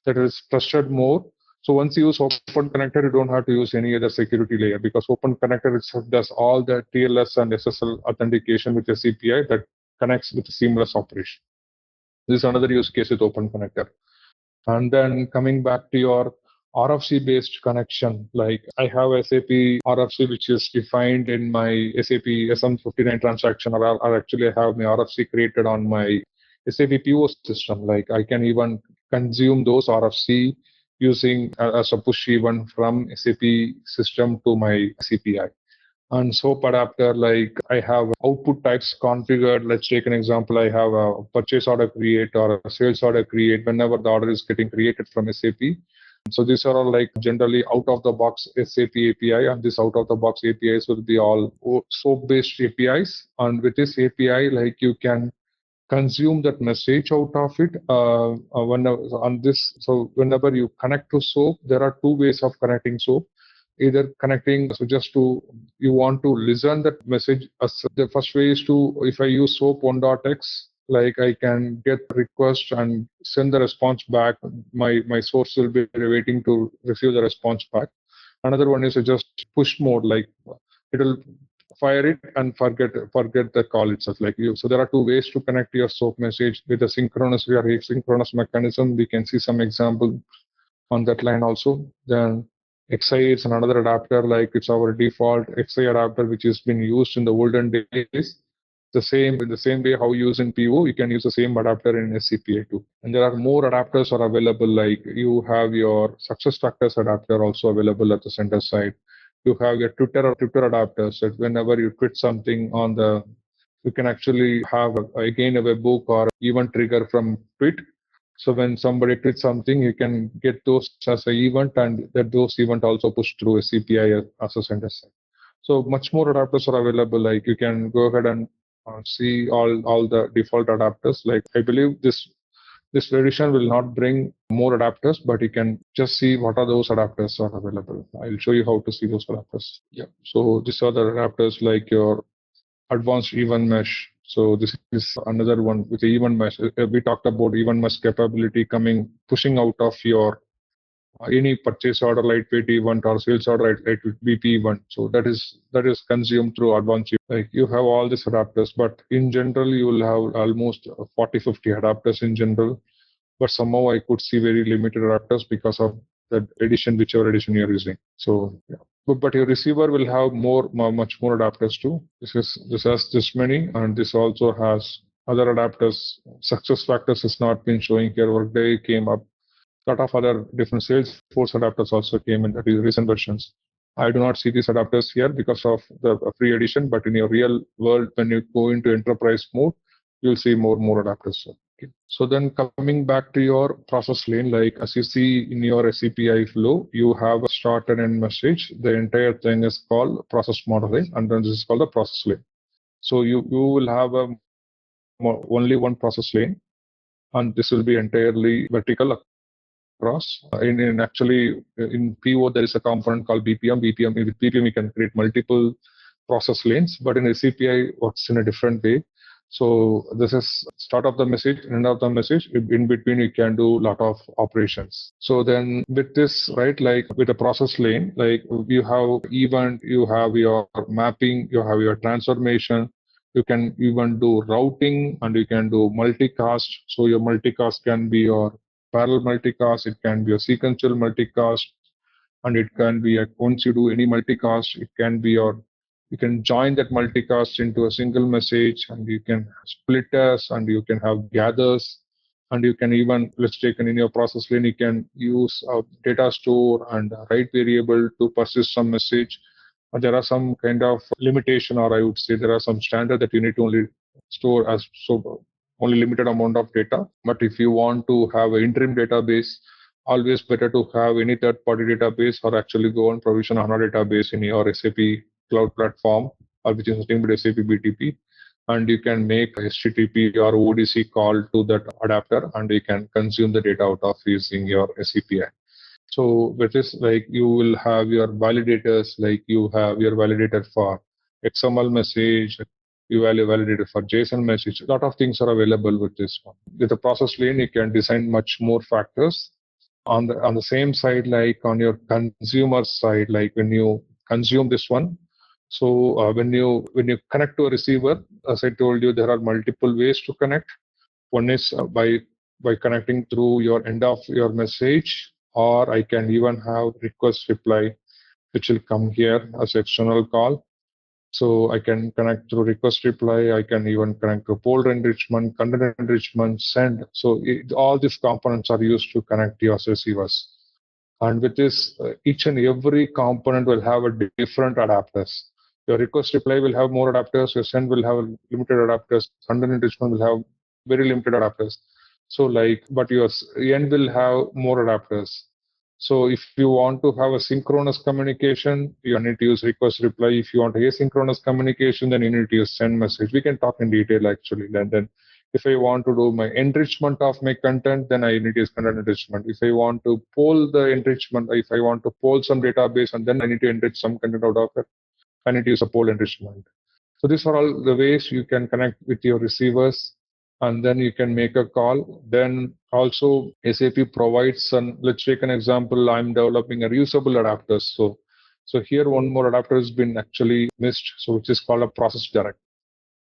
that is trusted more. So once you use Open Connector, you don't have to use any other security layer, because Open Connector itself does all the TLS and SSL authentication with the CPI that connects with seamless operation. This is another use case with Open Connector. And then coming back to your RFC based connection, like I have SAP RFC, which is defined in my SAP SM59 transaction, or actually I have my RFC created on my SAP PO system. Like I can even consume those RFC using as a push event from SAP system to my CPI. And SOAP adapter, like I have output types configured. Let's take an example. I have a purchase order create or a sales order create whenever the order is getting created from SAP. So these are all like generally out of the box SAP API, and this out of the box APIs will be all SOAP based APIs. And with this API, like you can consume that message out of it. Whenever on this, so whenever you connect to SOAP, there are two ways of connecting SOAP. Either connecting, so just to, you want to listen that message. The first way is to, if I use SOAP 1.x, like I can get request and send the response back. My source will be waiting to receive the response back. Another one is just push mode, like it'll fire it and forget the call itself. Like you, so there are two ways to connect your SOAP message with a synchronous or asynchronous mechanism. We can see some example on that line also. Then XI is another adapter, like it's our default XI adapter, which has been used in the olden days. In the same way how you use in PO, you can use the same adapter in SCPA too. And there are more adapters are available, like you have your success factors adapter also available at the center side. You have your Twitter adapters that whenever you tweet something on the, you can actually have again a webhook or event trigger from tweet. So when somebody tweets something, you can get those as an event, and that those event also push through a CPI as a center side. So much more adapters are available. Like you can go ahead and see all the default adapters. Like I believe this edition will not bring more adapters, but you can just see what are those adapters are available. I'll show you how to see those adapters. Yeah. So these are the adapters like your advanced event mesh. So this is another one with the event mesh. We talked about event mesh capability pushing out of your any purchase order lightweight event or sales order lightweight BP event. So that is consumed through advanced. Like you have all these adapters, but in general you will have almost 40-50 adapters in general. But somehow I could see very limited adapters because of the edition, whichever edition you're using. So yeah. But your receiver will have much more adapters too. This has this many, and this also has other adapters. Success factors has not been showing here. Workday came up. A lot of other different Salesforce adapters also came in the recent versions. I do not see these adapters here because of the free edition, but in your real world, when you go into enterprise mode, you'll see more adapters. Okay. So then coming back to your process lane, like as you see in your SAPI flow, you have a start and end message. The entire thing is called process modeling, and then this is called the process lane. So you will have only one process lane, and this will be entirely vertical across. In PO, there is a component called BPM. With BPM, you can create multiple process lanes, but in SAPI, works in a different way. So this is start of the message, end of the message. In between, you can do a lot of operations. So then with this, right, like with a process lane, like you have event, you have your mapping, you have your transformation. You can even do routing, and you can do multicast. So your multicast can be your parallel multicast, it can be a sequential multicast, and it can be once you do any multicast, it can be you can join that multicast into a single message, and you can splitters, and you can have gathers, and you can even, let's take in your process lane, you can use a data store and a write variable to persist some message. There are some kind of limitation, or I would say there are some standard that you need to only store as only limited amount of data. But if you want to have an interim database, always better to have any third-party database, or actually go and provision a HANA database in your SAP cloud platform, or which is nothing but SAP BTP. And you can make HTTP or ODC call to that adapter, and you can consume the data out of using your SAPI. So with this, like you will have your validators, like you have your validator for XML message, you validator for JSON message. A lot of things are available with this one. With the process lane, you can design much more factors. On the same side, like on your consumer side, like when you consume this one, so when you connect to a receiver, as I told you, there are multiple ways to connect. One is by connecting through your end of your message, or I can even have request reply, which will come here as external call. So I can connect through request reply. I can even connect to folder enrichment, content enrichment, send. So all these components are used to connect your receivers. And with this, each and every component will have a different adapters. Your request reply will have more adapters. Your send will have limited adapters. Content enrichment will have very limited adapters. So but your end will have more adapters. So if you want to have a synchronous communication, you need to use request reply. If you want asynchronous communication, then you need to use send message. We can talk in detail actually. Then if I want to do my enrichment of my content, then I need to use content enrichment. If I want to poll the enrichment, if I want to poll some database and then I need to enrich some content out of it, I need to use a poll enrichment. So these are all the ways you can connect with your receivers, and then you can make a call. Then also SAP provides let's take an example. I'm developing a reusable adapters. So here one more adapter has been actually missed, so which is called a process direct.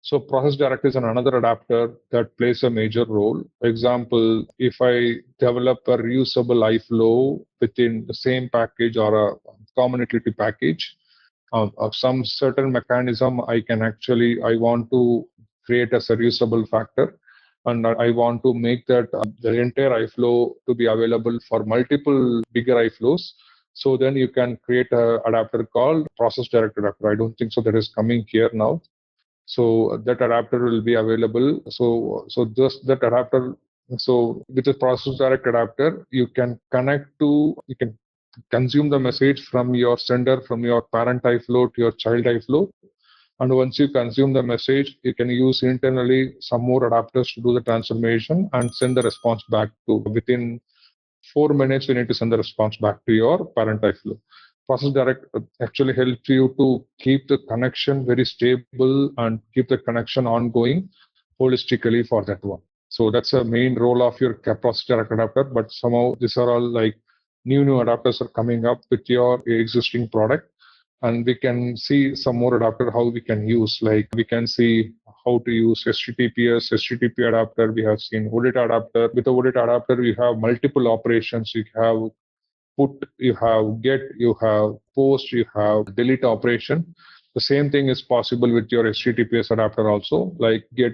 So process direct is another adapter that plays a major role. For example, if I develop a reusable iFlow within the same package or a common utility package, of some certain mechanism, I want to create a reusable factor, and I want to make that the entire iFlow to be available for multiple bigger iFlows. So then you can create an adapter called process direct adapter. I don't think so that is coming here now. So that adapter will be available. So that adapter. So with the process direct adapter, you can consume the message from your sender, from your parent iFlow to your child iFlow. And once you consume the message, you can use internally some more adapters to do the transformation and send the response back to within 4 minutes. You need to send the response back to your parent iFlow. Process direct actually helps you to keep the connection very stable and keep the connection ongoing holistically for that one. So that's a main role of your process direct adapter. But somehow these are all like new adapters are coming up with your existing product. And we can see some more adapter how we can use, like we can see how to use HTTP adapter. We have seen OData adapter. With the OData adapter, you have multiple operations. You have put, you have get, you have post, you have delete operation. The same thing is possible with your HTTPS adapter also, like get,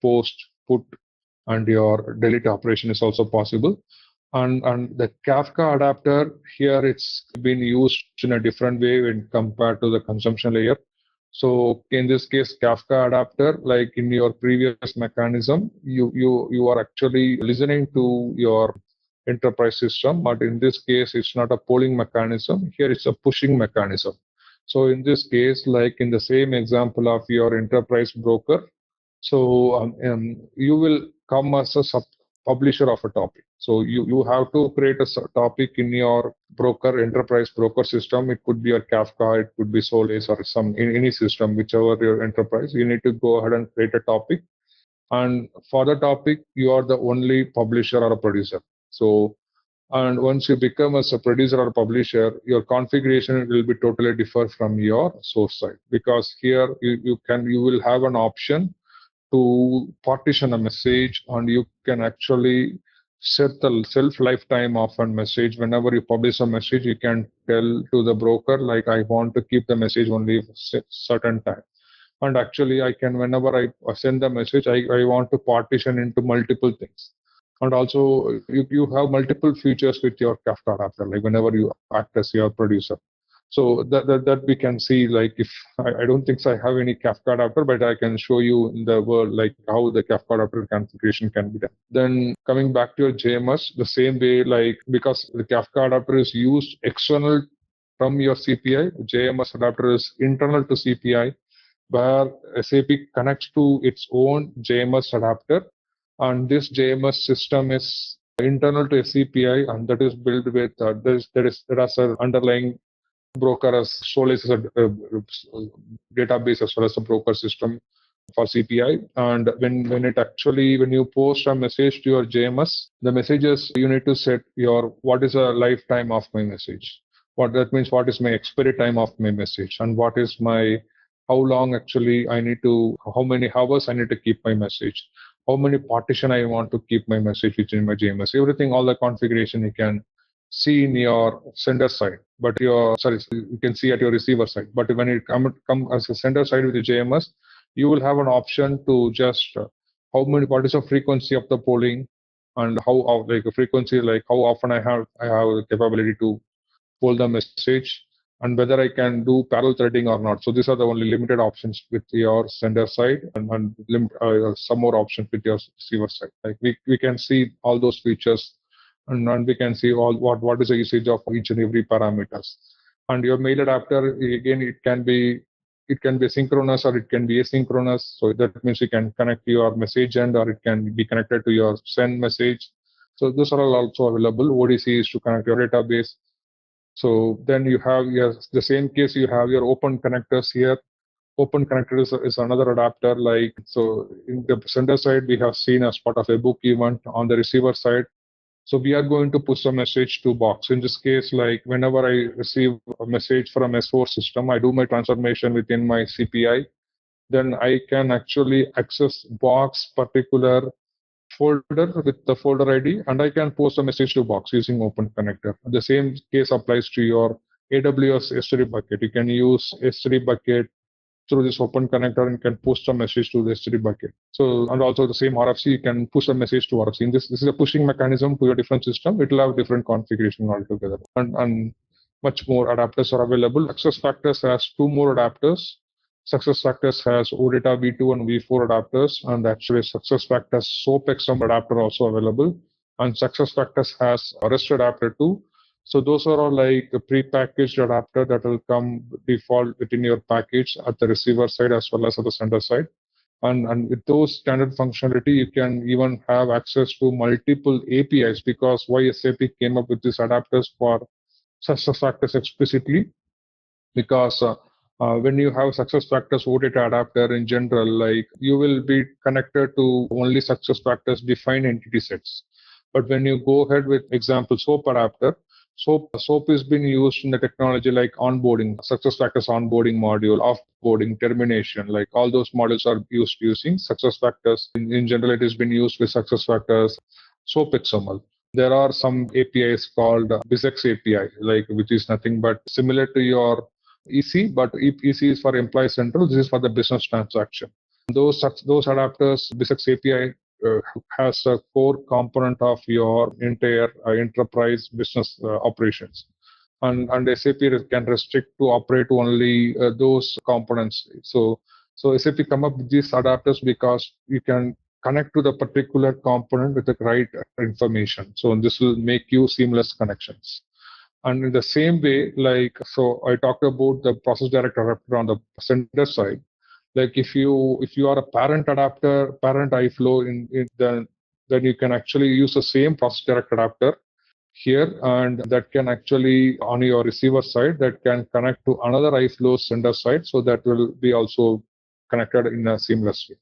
post, put, and your delete operation is also possible. And the Kafka adapter here, it's been used in a different way when compared to the consumption layer. So in this case, Kafka adapter, like in your previous mechanism, you are actually listening to your enterprise system, but in this case, it's not a polling mechanism. Here it's a pushing mechanism. So in this case, like in the same example of your enterprise broker, so you will come as a publisher of a topic. So you have to create a topic in your broker, enterprise broker system. It could be your Kafka, it could be Solace or in any system, whichever your enterprise. You need to go ahead and create a topic. And for the topic, you are the only publisher or a producer. So, and once you become as a producer or a publisher, your configuration will be totally different from your source side, because here you will have an option to partition a message, and you can actually set the self lifetime of a message. Whenever you publish a message, you can tell to the broker, like, I want to keep the message only for certain time. And actually, I can, whenever I send the message, I want to partition into multiple things. And also, you have multiple features with your Kafka adapter, like whenever you act as your producer. So that we can see, like, if I don't think so I have any Kafka adapter, but I can show you in the world like how the Kafka adapter configuration can be done. Then coming back to your JMS, the same way, like, because the Kafka adapter is used external from your CPI, JMS adapter is internal to CPI, where SAP connects to its own JMS adapter, and this JMS system is internal to SCPI, and that is built with there is an underlying broker as Solace is a database as well as a broker system for CPI. And when you post a message to your JMS, the messages you need to set your what is a lifetime of my message. What that means, what is my expiry time of my message, and what is my how long actually how many hours I need to keep my message, how many partition I want to keep my message within my JMS. Everything, all the configuration you can see in your sender side, but you can see at your receiver side. But when it come as a sender side with the JMS, you will have an option to just what is the frequency of the polling, and like a frequency, like how often I have the capability to poll the message, and whether I can do parallel threading or not. So these are the only limited options with your sender side, and some more options with your receiver side. Like we can see all those features, and we can see what is the usage of each and every parameters. And your mail adapter, again, it can be synchronous or it can be asynchronous. So that means you can connect your message end, or it can be connected to your send message. So those are all also available. ODC is to connect your database. So then you have the same case, you have your open connectors here. Open connector is another adapter. Like, so in the sender side, we have seen as part of a book event. On the receiver side, so we are going to push a message to box. In this case, like whenever I receive a message from S4 system, I do my transformation within my CPI, then I can actually access box particular folder with the folder ID, and I can post a message to box using open connector. The same case applies to your AWS S3 bucket. You can use S3 bucket through this open connector and can post a message to the S3 bucket. So, and also the same RFC, you can push a message to RFC. This is a pushing mechanism to your different system. It will have different configuration altogether, and much more adapters are available. SuccessFactors has two more adapters. SuccessFactors has OData V2 and V4 adapters, and actually SuccessFactors SOAP XM adapter also available. And SuccessFactors has a REST adapter too. So those are all like a pre-packaged adapter that will come default within your package at the receiver side as well as at the sender side. And with those standard functionality, you can even have access to multiple APIs, because why SAP came up with these adapters for SuccessFactors explicitly, because when you have SuccessFactors OData adapter in general, like you will be connected to only SuccessFactors defined entity sets. But when you go ahead with example SOAP adapter, SOAP is being used in the technology like onboarding, success factors onboarding module, offboarding, termination, like all those modules are used using success factors. In general, it has been used with success factors, SOAP XML. There are some APIs called BizX API, like which is nothing but similar to your EC, but EC is for Employee Central. This is for the business transaction. Those adapters, BizX API has a core component of your entire enterprise business operations. And SAP can restrict to operate only those components. So SAP come up with these adapters because you can connect to the particular component with the right information. So this will make you seamless connections. And in the same way, so I talked about the process director adapter on the sender side. Like if you are a parent adapter, parent iFlow, then you can actually use the same process director adapter here, and that can actually on your receiver side that can connect to another iFlow sender side, so that will be also connected in a seamless way.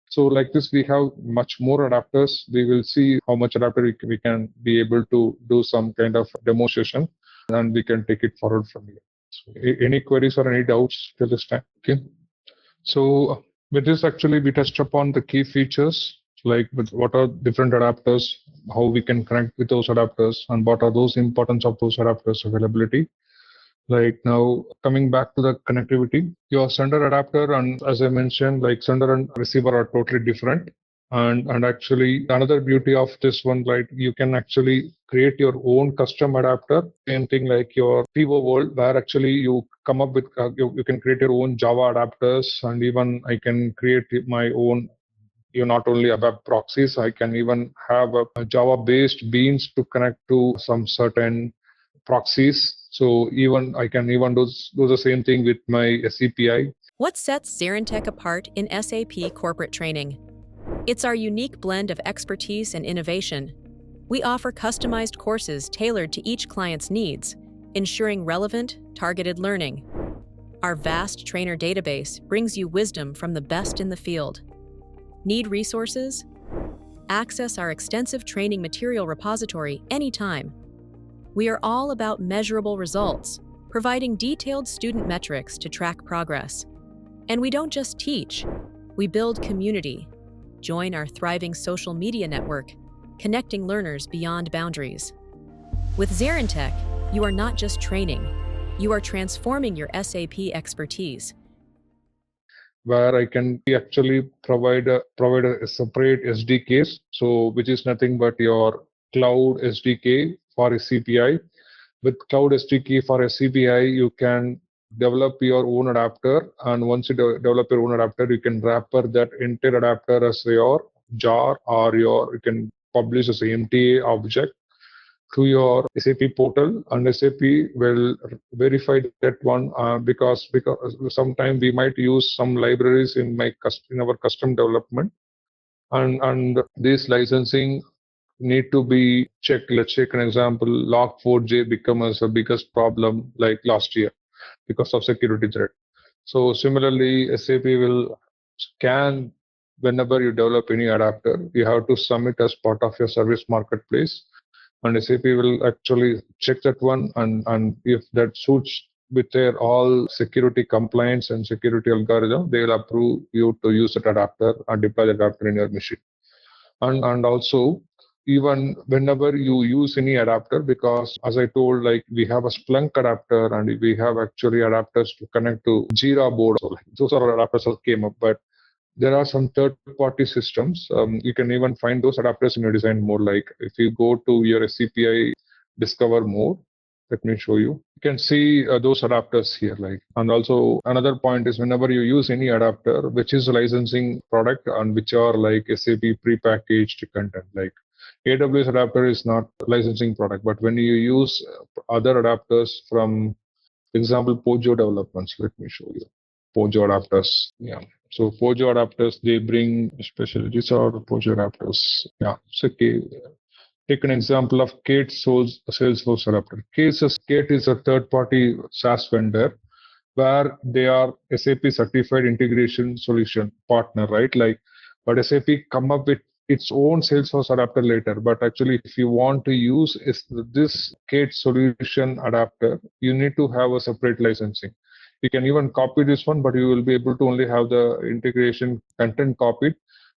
So like this, we have much more adapters. We will see how much adapter we can be able to do some kind of demonstration, and we can take it forward from here. So, any queries or any doubts till this time? Okay. So with this, actually, we touched upon the key features, like with what are different adapters, how we can connect with those adapters, and what are those importance of those adapters availability. Like now, coming back to the connectivity, your sender adapter, and as I mentioned, like sender and receiver are totally different. And actually, another beauty of this one, like you can actually create your own custom adapter. Same thing like your Pivo World, where actually you come up with you can create your own Java adapters, and even I can create my own. You not only web proxies, I can even have a Java-based beans to connect to some certain proxies. So even I can even do the same thing with my SCPI. What sets ZaranTech apart in SAP corporate training? It's our unique blend of expertise and innovation. We offer customized courses tailored to each client's needs, ensuring relevant, targeted learning. Our vast trainer database brings you wisdom from the best in the field. Need resources? Access our extensive training material repository anytime. We are all about measurable results, providing detailed student metrics to track progress. And we don't just teach, we build community. Join our thriving social media network, connecting learners beyond boundaries. With ZaranTech, you are not just training, you are transforming your SAP expertise. Where I can actually provide a separate SDKs, so which is nothing but your cloud SDK for SCPI. With cloud SDK for SCPI, you can develop your own adapter, and once you develop your own adapter, you can wrapper that entire adapter as your jar, or you can publish as a MTA object to your SAP portal, and SAP will verify that one because sometimes we might use some libraries in our custom development, and this licensing need to be checked. Let's take an example. Log4j becomes the biggest problem like last year because of security threat. So similarly, SAP will scan whenever you develop any adapter. You have to submit as part of your service marketplace, and SAP will actually check that one, and if that suits with their all security compliance and security algorithm, they will approve you to use that adapter and deploy the adapter in your machine. And also, even whenever you use any adapter, because as I told, like we have a Splunk adapter and we have actually adapters to connect to Jira board. So those are adapters that came up, but there are some third-party systems. You can even find those adapters in your design mode. Like if you go to your SCPI Discover mode, let me show you. You can see those adapters here. Like, and also another point is whenever you use any adapter, which is a licensing product and which are like SAP prepackaged content. Like AWS adapter is not licensing product, but when you use other adapters from, example, Pojo developments, let me show you. Pojo adapters. Yeah. So Pojo adapters, they bring especially these are the Pojo adapters. Yeah. So take an example of Kate Salesforce adapter. Kate is a third-party SaaS vendor where they are SAP certified integration solution partner, right? Like, but SAP come up with its own Salesforce adapter later. But actually, if you want to use this Kate solution adapter, you need to have a separate licensing. You can even copy this one, but you will be able to only have the integration content copied.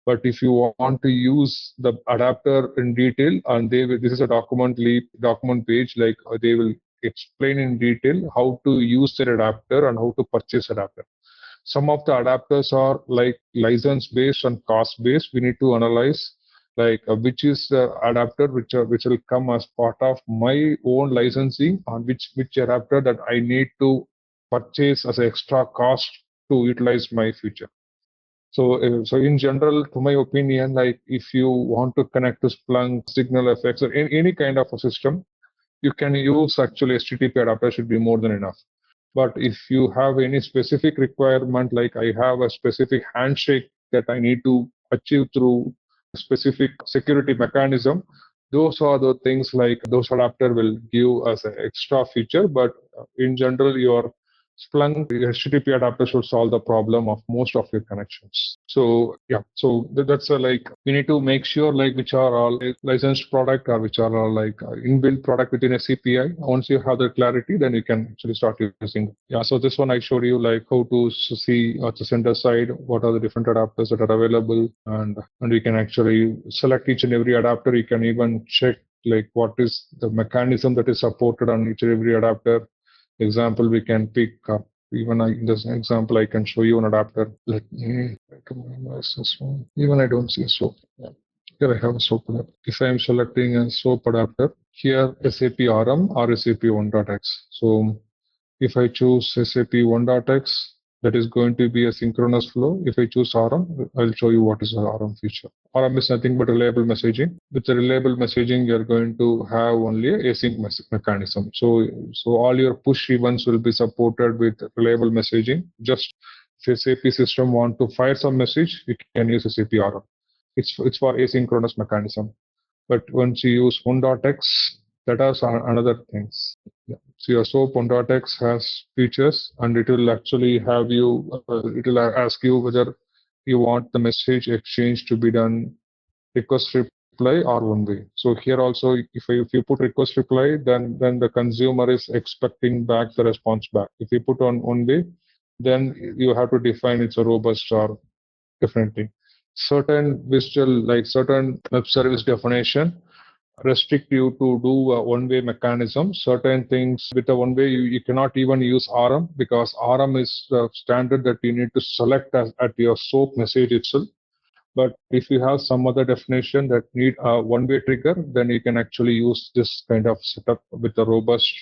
But if you want to use the adapter in detail, and this is a document page, like they will explain in detail how to use their adapter and how to purchase adapter. Some of the adapters are like license based and cost based. We need to analyze like which is the adapter which will come as part of my own licensing, on which adapter that I need to purchase as an extra cost to utilize my feature. So in general, to my opinion, like if you want to connect to Splunk, SignalFX, or any kind of a system, you can use actually HTTP adapter should be more than enough. But if you have any specific requirement, like I have a specific handshake that I need to achieve through a specific security mechanism, those are the things like those adapter will give as an extra feature. But in general, your Splunk HTTP adapter should solve the problem of most of your connections. So yeah, so that's like we need to make sure like which are all licensed product or which are all like inbuilt product within a CPI. Once you have the clarity, then you can actually start using. Yeah, so this one I showed you like how to see at the center side what are the different adapters that are available, and we can actually select each and every adapter. You can even check like what is the mechanism that is supported on each and every adapter. Example, we can pick up, even in this example, I can show you an adapter. Let me minimize this one. Even I don't see a SOAP. Yeah. Here I have a SOAP adapter. If I am selecting a SOAP adapter, here SAP RM or SAP 1.x. So if I choose SAP 1.x, that is going to be a synchronous flow. If I choose RM, I'll show you what is the RM feature. RM is nothing but reliable messaging. With the reliable messaging, you're going to have only a async mechanism. So all your push events will be supported with reliable messaging. Just if SAP system want to fire some message, you can use SAP RM. It's for asynchronous mechanism. But once you use 1.x, that has another things. Yeah. So your SOAP 1.x has features, and it will actually have you. It will ask you whether you want the message exchange to be done request reply or one way. So here also, if you put request reply, then the consumer is expecting back the response back. If you put on one way, then you have to define it's a robust or different thing. Certain visual, like certain web service definition, restrict you to do a one-way mechanism. Certain things with a one-way, you cannot even use RM, because RM is the standard that you need to select at your SOAP message itself. But if you have some other definition that need a one-way trigger, then you can actually use this kind of setup with a robust,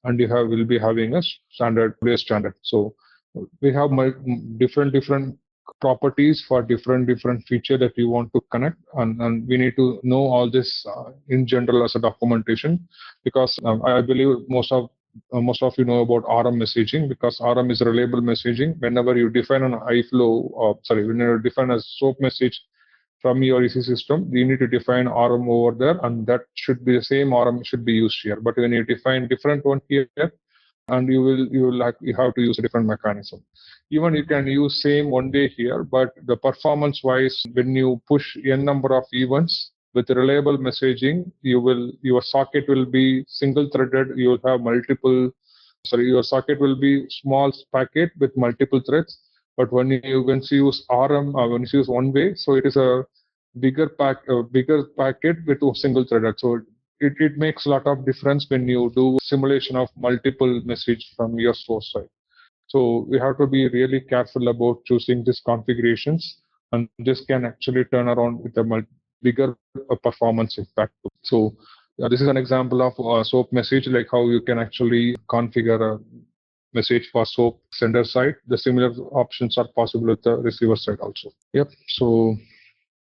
and you will be having a standard standard. So we have different properties for different feature that you want to connect, and we need to know all this in general as a documentation, because I believe most of you know about RM messaging, because RM is reliable messaging. Whenever you define an whenever you define a SOAP message from your EC system, you need to define RM over there, and that should be the same RM should be used here. But when you define different one here, and you have to use a different mechanism. Even you can use same one day here, but the performance wise, when you push n number of events with reliable messaging, your socket will be single threaded. You will have your socket will be small packet with multiple threads. But when you use RM, when you use one way, so it is a bigger packet with a single threaded. So it makes a lot of difference when you do simulation of multiple message from your source side. So we have to be really careful about choosing these configurations, and this can actually turn around with a bigger performance impact. So this is an example of a SOAP message, like how you can actually configure a message for SOAP sender side. The similar options are possible with the receiver side also. Yep. So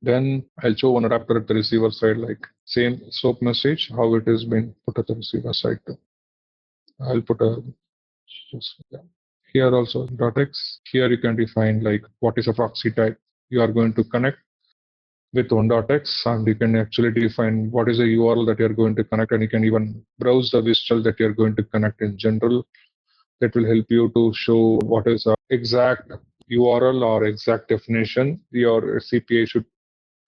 then I'll show one adapter at the receiver side, like same SOAP message, how it has been put at the receiver side too. I'll put here also .x. Here you can define like what is a proxy type you are going to connect with 1.x, and you can actually define what is a URL that you're going to connect, and you can even browse the visual that you're going to connect in general. That will help you to show what is a exact URL or exact definition your CPA should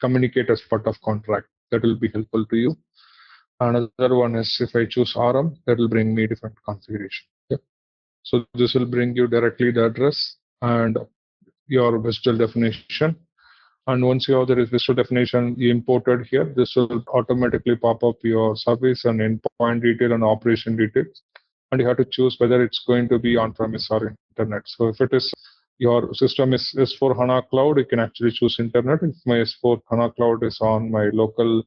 communicate as part of contract. That will be helpful to you. Another one is if I choose RM, that will bring me different configuration. Okay. So this will bring you directly the address and your visual definition. And once you have the visual definition you imported here, this will automatically pop up your service and endpoint detail and operation details. And you have to choose whether it's going to be on-premise or internet. So if it is your system is S4 HANA Cloud, you can actually choose internet. If my S4 HANA Cloud is on my local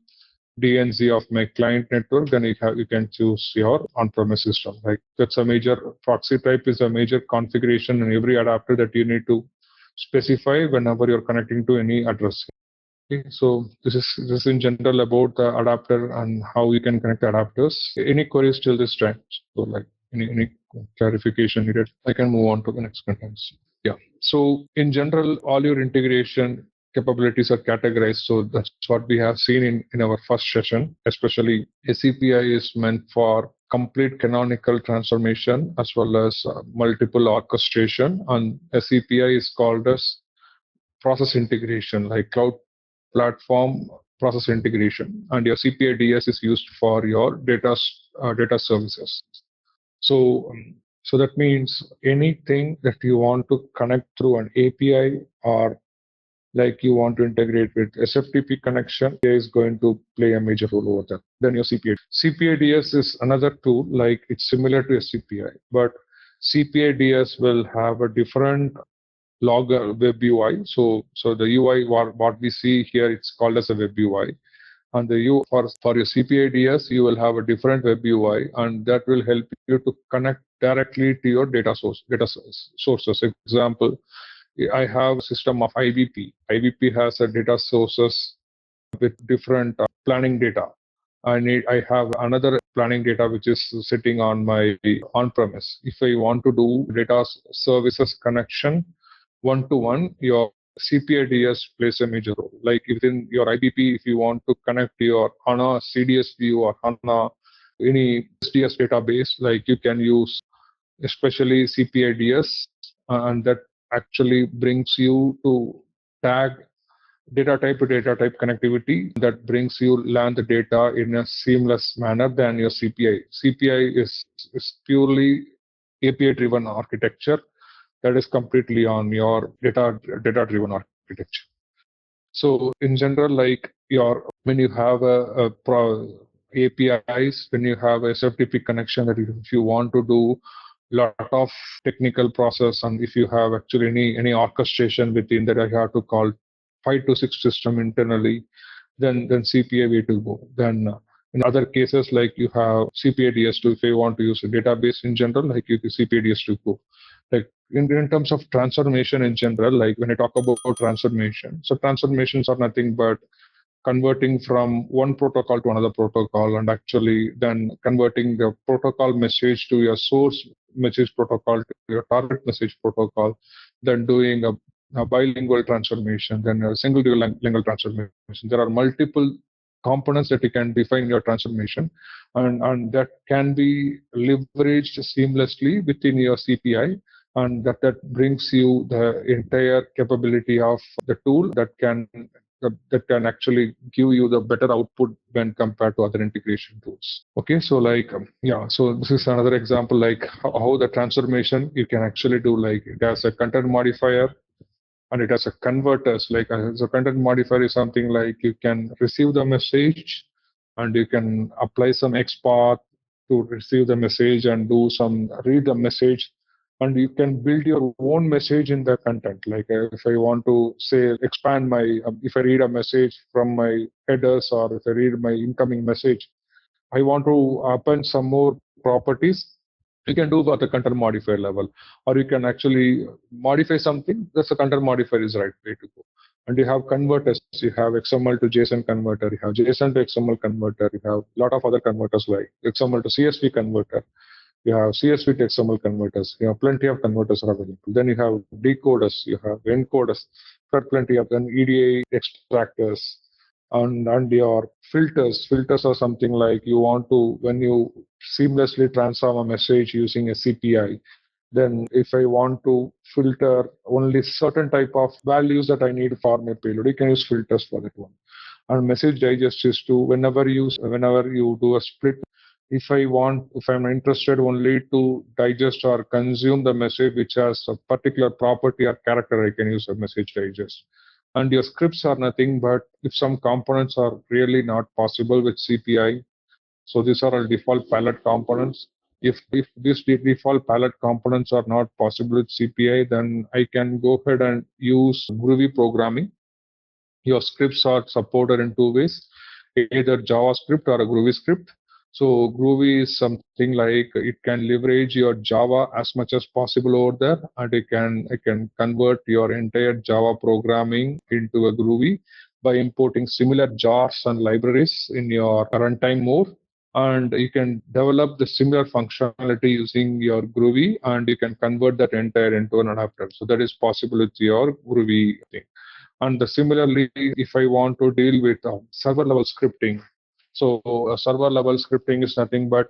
DNZ of my client network, then you can choose your on-premise system. Like that's a major proxy type is a major configuration in every adapter that you need to specify whenever you're connecting to any address. Okay, so this is in general about the adapter and how you can connect adapters. Any queries till this time? So like any clarification needed, I can move on to the next sentence. Yeah. So in general, all your integration capabilities are categorized. So that's what we have seen in our first session. Especially SCPI is meant for complete canonical transformation as well as multiple orchestration, and SCPI is called as process integration, like cloud platform process integration, and your CPI DS is used for your data services. So so that means anything that you want to connect through an API, or like you want to integrate with SFTP connection, is going to play a major role over there. Then your CPI. CPI DS is another tool, like it's similar to SCPI, but CPI DS will have a different logger web UI. So the UI what we see here, it's called as a web UI. And the U for your CPI DS, you will have a different web UI, and that will help you to connect directly to your data sources. Example, I have a system of IBP. IBP has a data sources with different planning data. I have another planning data which is sitting on my on-premise. If I want to do data services connection one-to-one, your CPI DS plays a major role. Like within your IBP, if you want to connect your HANA CDS view or HANA any SDS database, like you can use especially CPI DS, and that actually brings you to tag data type to data type connectivity that brings you land the data in a seamless manner than your CPI. CPI is purely API driven architecture that is completely on your data driven architecture. So in general, like when you have APIs, when you have a SFTP connection, that if you want to do lot of technical process, and if you have actually any orchestration within that, I have to call 5 to 6 system internally, then CPI way to go. Then in other cases, like you have CPI DS2, if you want to use a database in general, like you CPI DS2 go. Like in terms of transformation in general, like when I talk about transformation, so transformations are nothing but converting from one protocol to another protocol, and actually then converting the protocol message to your source message protocol to your target message protocol, then doing a bilingual transformation, then a single lingual transformation. There are multiple components that you can define your transformation, and that can be leveraged seamlessly within your CPI, and that brings you the entire capability of the tool that can actually give you the better output when compared to other integration tools. Okay, so like so this is another example, like how the transformation you can actually do. Like it has a content modifier and it has a converters. Like so content modifier is something like you can receive the message and you can apply some XPath to receive the message and do some read the message, and you can build your own message in the content. Like if I want to say expand my if I read a message from my headers, or if I read my incoming message, I want to append some more properties, you can do at the content modifier level, or you can actually modify something. That's the content modifier is the right way to go. And you have converters. You have XML to JSON converter. You have JSON to XML converter. You have a lot of other converters like XML to CSV converter. You have CSV to XML converters. You have plenty of converters are available. Then you have decoders. You have encoders. For plenty of then EDA extractors. And your filters are something like you want to, when you seamlessly transform a message using a CPI, Then if I want to filter only certain type of values that I need for my payload, you can use filters for that one. And message digest is to whenever you do a split, if I'm interested only to digest or consume the message which has a particular property or character, I can use a message digest. And your scripts are nothing but if some components are really not possible with CPI. So these are our default palette components. If these default palette components are not possible with CPI, then I can go ahead and use Groovy programming. Your scripts are supported in two ways, either JavaScript or a Groovy script. So Groovy is something like it can leverage your Java as much as possible over there, and it can convert your entire Java programming into a Groovy by importing similar jars and libraries in your runtime mode. And you can develop the similar functionality using your Groovy, and you can convert that entire into an adapter. So that is possible with your Groovy thing. And similarly, if I want to deal with server level scripting, so server level scripting is nothing but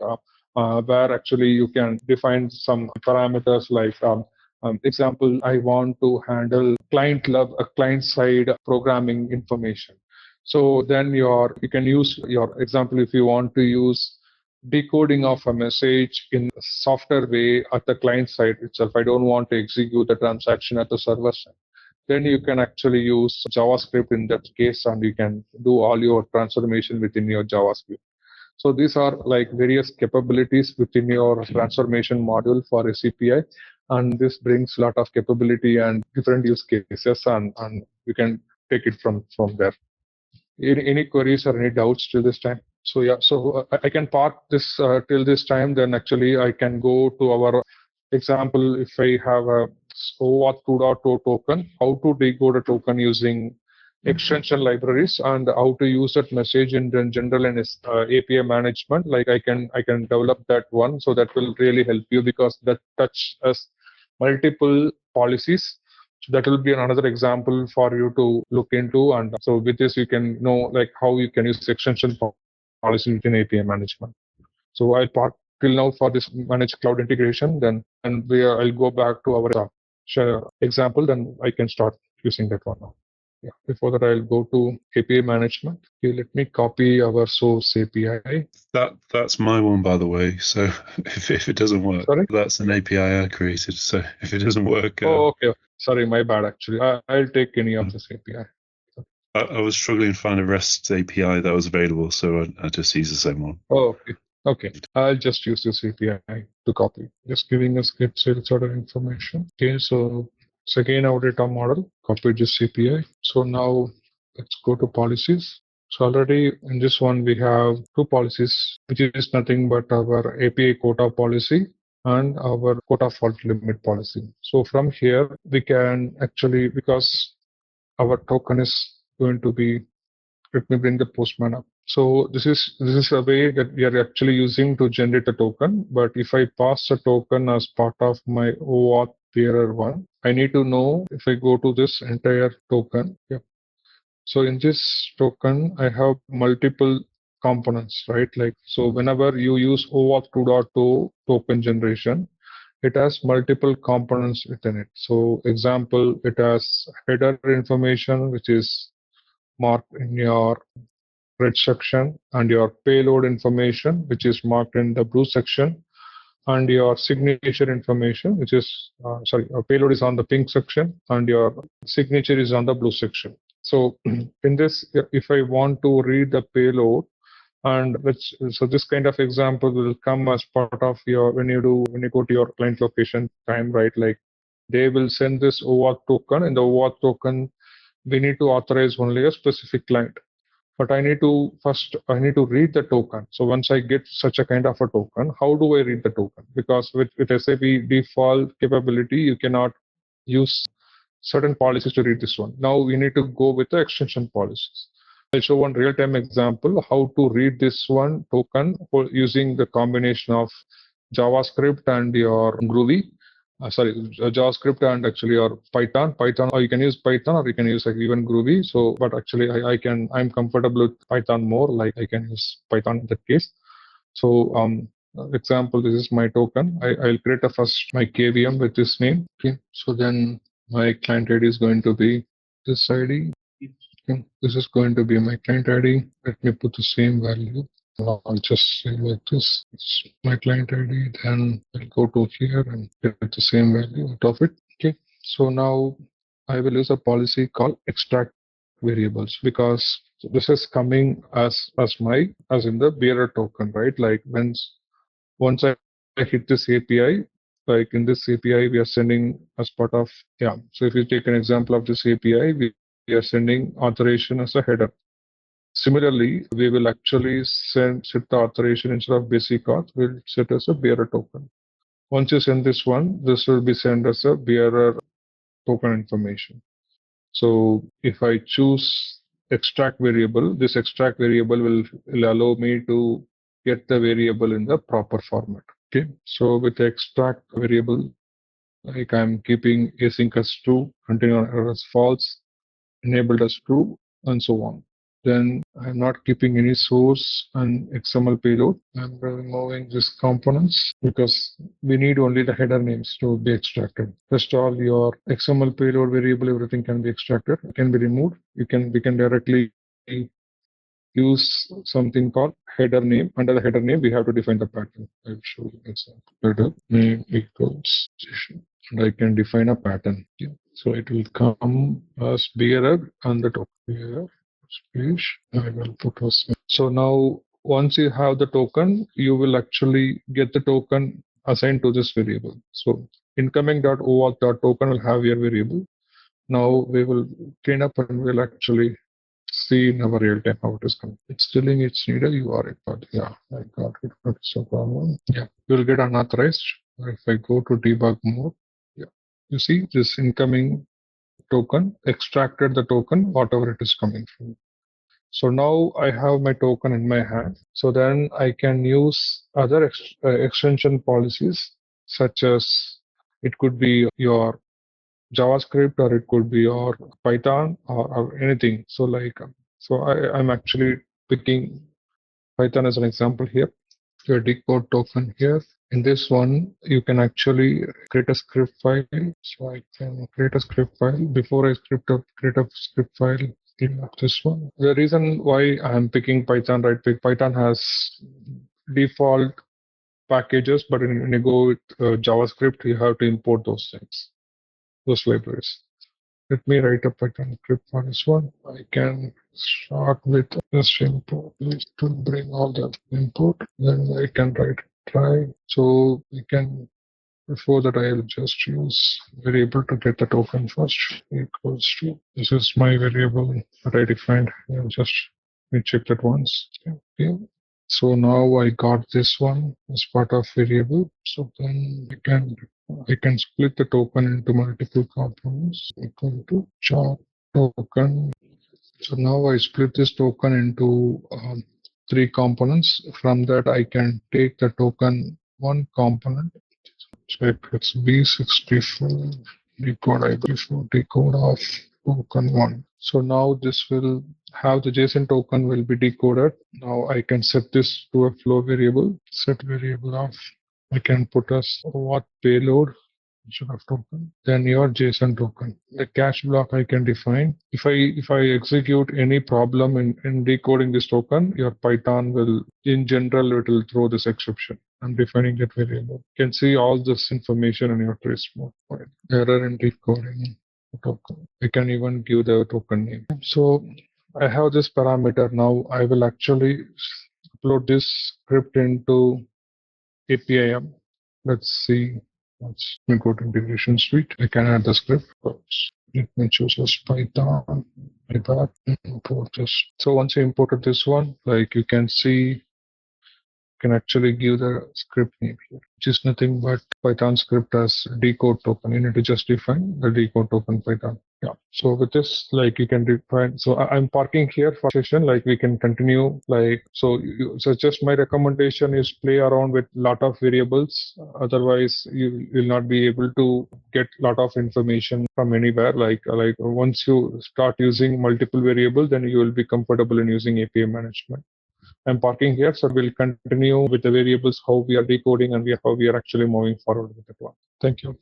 where actually you can define some parameters like, example, I want to handle client side programming information. So then you can use your example if you want to use decoding of a message in a softer way at the client side itself. I don't want to execute the transaction at the server side, then you can actually use JavaScript in that case, and you can do all your transformation within your JavaScript. So these are like various capabilities within your transformation module for a CPI, and this brings a lot of capability and different use cases, and you can take it from there. Any queries or any doubts till this time? So yeah, so I can park this till this time. Then actually I can go to our example. If I have a OAuth 2.0 token, how to decode a token using extension libraries, and how to use that message in general and API management. Like I can develop that one, so that will really help you because that touch us multiple policies. So that will be another example for you to look into. And so with this, you can know like how you can use extension policy within API management. So I'll park till now for this managed cloud integration. Then and I'll go back to our share example. Then I can start using that one now. Yeah. Before that, I'll go to API management. Okay, let me copy our source API. That's my one, by the way. So if it doesn't work, sorry? That's an API I created. So if it doesn't work, oh, okay. Sorry, my bad. Actually, I'll take any of this API. I was struggling to find a REST API that was available, so I just use the same one. Oh, okay. Okay, I'll just use this API to copy. Just giving us get sales order information. Okay, so again our data model, copy this API. So now let's go to policies. So already in this one we have two policies, which is nothing but our API quota policy and our quota fault limit policy. So from here we can actually, because our token is going to be, let me bring the postman up. So this is a way that we are actually using to generate a token. But if I pass a token as part of my OAuth bearer one, I need to know if I go to this entire token. Yeah. So in this token, I have multiple components, right? Like, so whenever you use OAuth 2.0 token generation, it has multiple components within it. So example, it has header information, which is marked in your red section, and your payload information, which is marked in the blue section, and your signature information, which is, your payload is on the pink section, and your signature is on the blue section. So in this, if I want to read the payload, and so this kind of example will come as part of your, when you go to your client location time, right? Like they will send this OAuth token, and the OAuth token, we need to authorize only a specific client. But I need to read the token. So once I get such a kind of a token, how do I read the token? Because with SAP default capability, you cannot use certain policies to read this one. Now we need to go with the extension policies. I'll show one real-time example how to read this one token using the combination of JavaScript and your Groovy. JavaScript and actually your Python, or you can use Python, or you can use like even Groovy. So, but actually I'm comfortable with Python more, like I can use Python in that case. So example, this is my token. I'll create a first my KVM with this name. Okay. So then my client ID is going to be this ID. Okay. This is going to be my client ID. Let me put the same value. I'll just say like this. It's my client ID. Then I'll go to here and get the same value out of it. Okay. So now I will use a policy called extract variables because this is coming as in the bearer token, right? Like once I hit this API, like in this API, we are sending as part of, yeah. So if you take an example of this API, we are sending authorization as a header. Similarly, we will actually set the authorization instead of basic auth, we'll set as a bearer token. Once you send this one, this will be sent as a bearer token information. So if I choose extract variable, this extract variable will allow me to get the variable in the proper format. Okay. So with the extract variable, like I'm keeping async as true, continuous error as false, enabled as true, and so on. Then I'm not keeping any source and XML payload. I'm removing these components because we need only the header names to be extracted. First all your XML payload variable, everything can be extracted, can be removed. We can directly use something called header name. Under the header name, we have to define the pattern. I'll show you an example. Header name equals session. And I can define a pattern. Yeah. So it will come as bearer and the token bearer. I will put as so now once you have the token, you will actually get the token assigned to this variable. So incoming.oauth.token will have your variable. Now we will clean up and we'll actually see in our real time how it is coming. It's telling it's need a URL, but yeah, I got it. That's a problem. Yeah, you'll get unauthorized. If I go to debug mode, yeah, you see this incoming token extracted the token, whatever it is coming from. So now I have my token in my hand. So then I can use other extension policies, such as it could be your JavaScript or it could be your Python or anything. So I'm actually picking Python as an example here. Your decode token here. In this one, you can actually create a script file. So I can create a script file. Before I create a script file, this one. The reason why I'm picking Python, right? Python has default packages, but when you go with JavaScript, you have to import those things, those libraries. Let me write a Python script for this one. I can start with just import to bring all the input. Then I can write try. So we can, before that, I'll just use variable to get the token first equals to. This is my variable that I defined. I'll just let me check that once. Okay. So now I got this one as part of variable. So then I can split the token into multiple components equal to char token. So now I split this token into 3 components. From that, I can take the token one component. Check it's B64 decode I decode of token 1. So now this will have the JSON token will be decoded. Now I can set this to a flow variable. Set variable of I can put as what payload instead of token. Then your JSON token. The cache block I can define. If I execute any problem in decoding this token, your Python will, in general, it will throw this exception. I'm defining that variable. You can see all this information in your trace mode. Right. Error in decoding token. I can even give the token name. So I have this parameter. Now I will actually upload this script into APIM. Let's see. Let me go to Integration Suite. I can add the script. Let me choose as Python. Import this. So once you imported this one, like you can see, can actually give the script name here, which is nothing but Python script as decode token. You need to just define the decode token Python. Yeah. So with this, like you can define. So I'm parking here for session. Like we can continue. Like so. So just my recommendation is play around with lot of variables. Otherwise, you will not be able to get lot of information from anywhere. Like once you start using multiple variables, then you will be comfortable in using API management. I'm parking here, so we'll continue with the variables, how we are decoding and how we are actually moving forward with the clock. Thank you.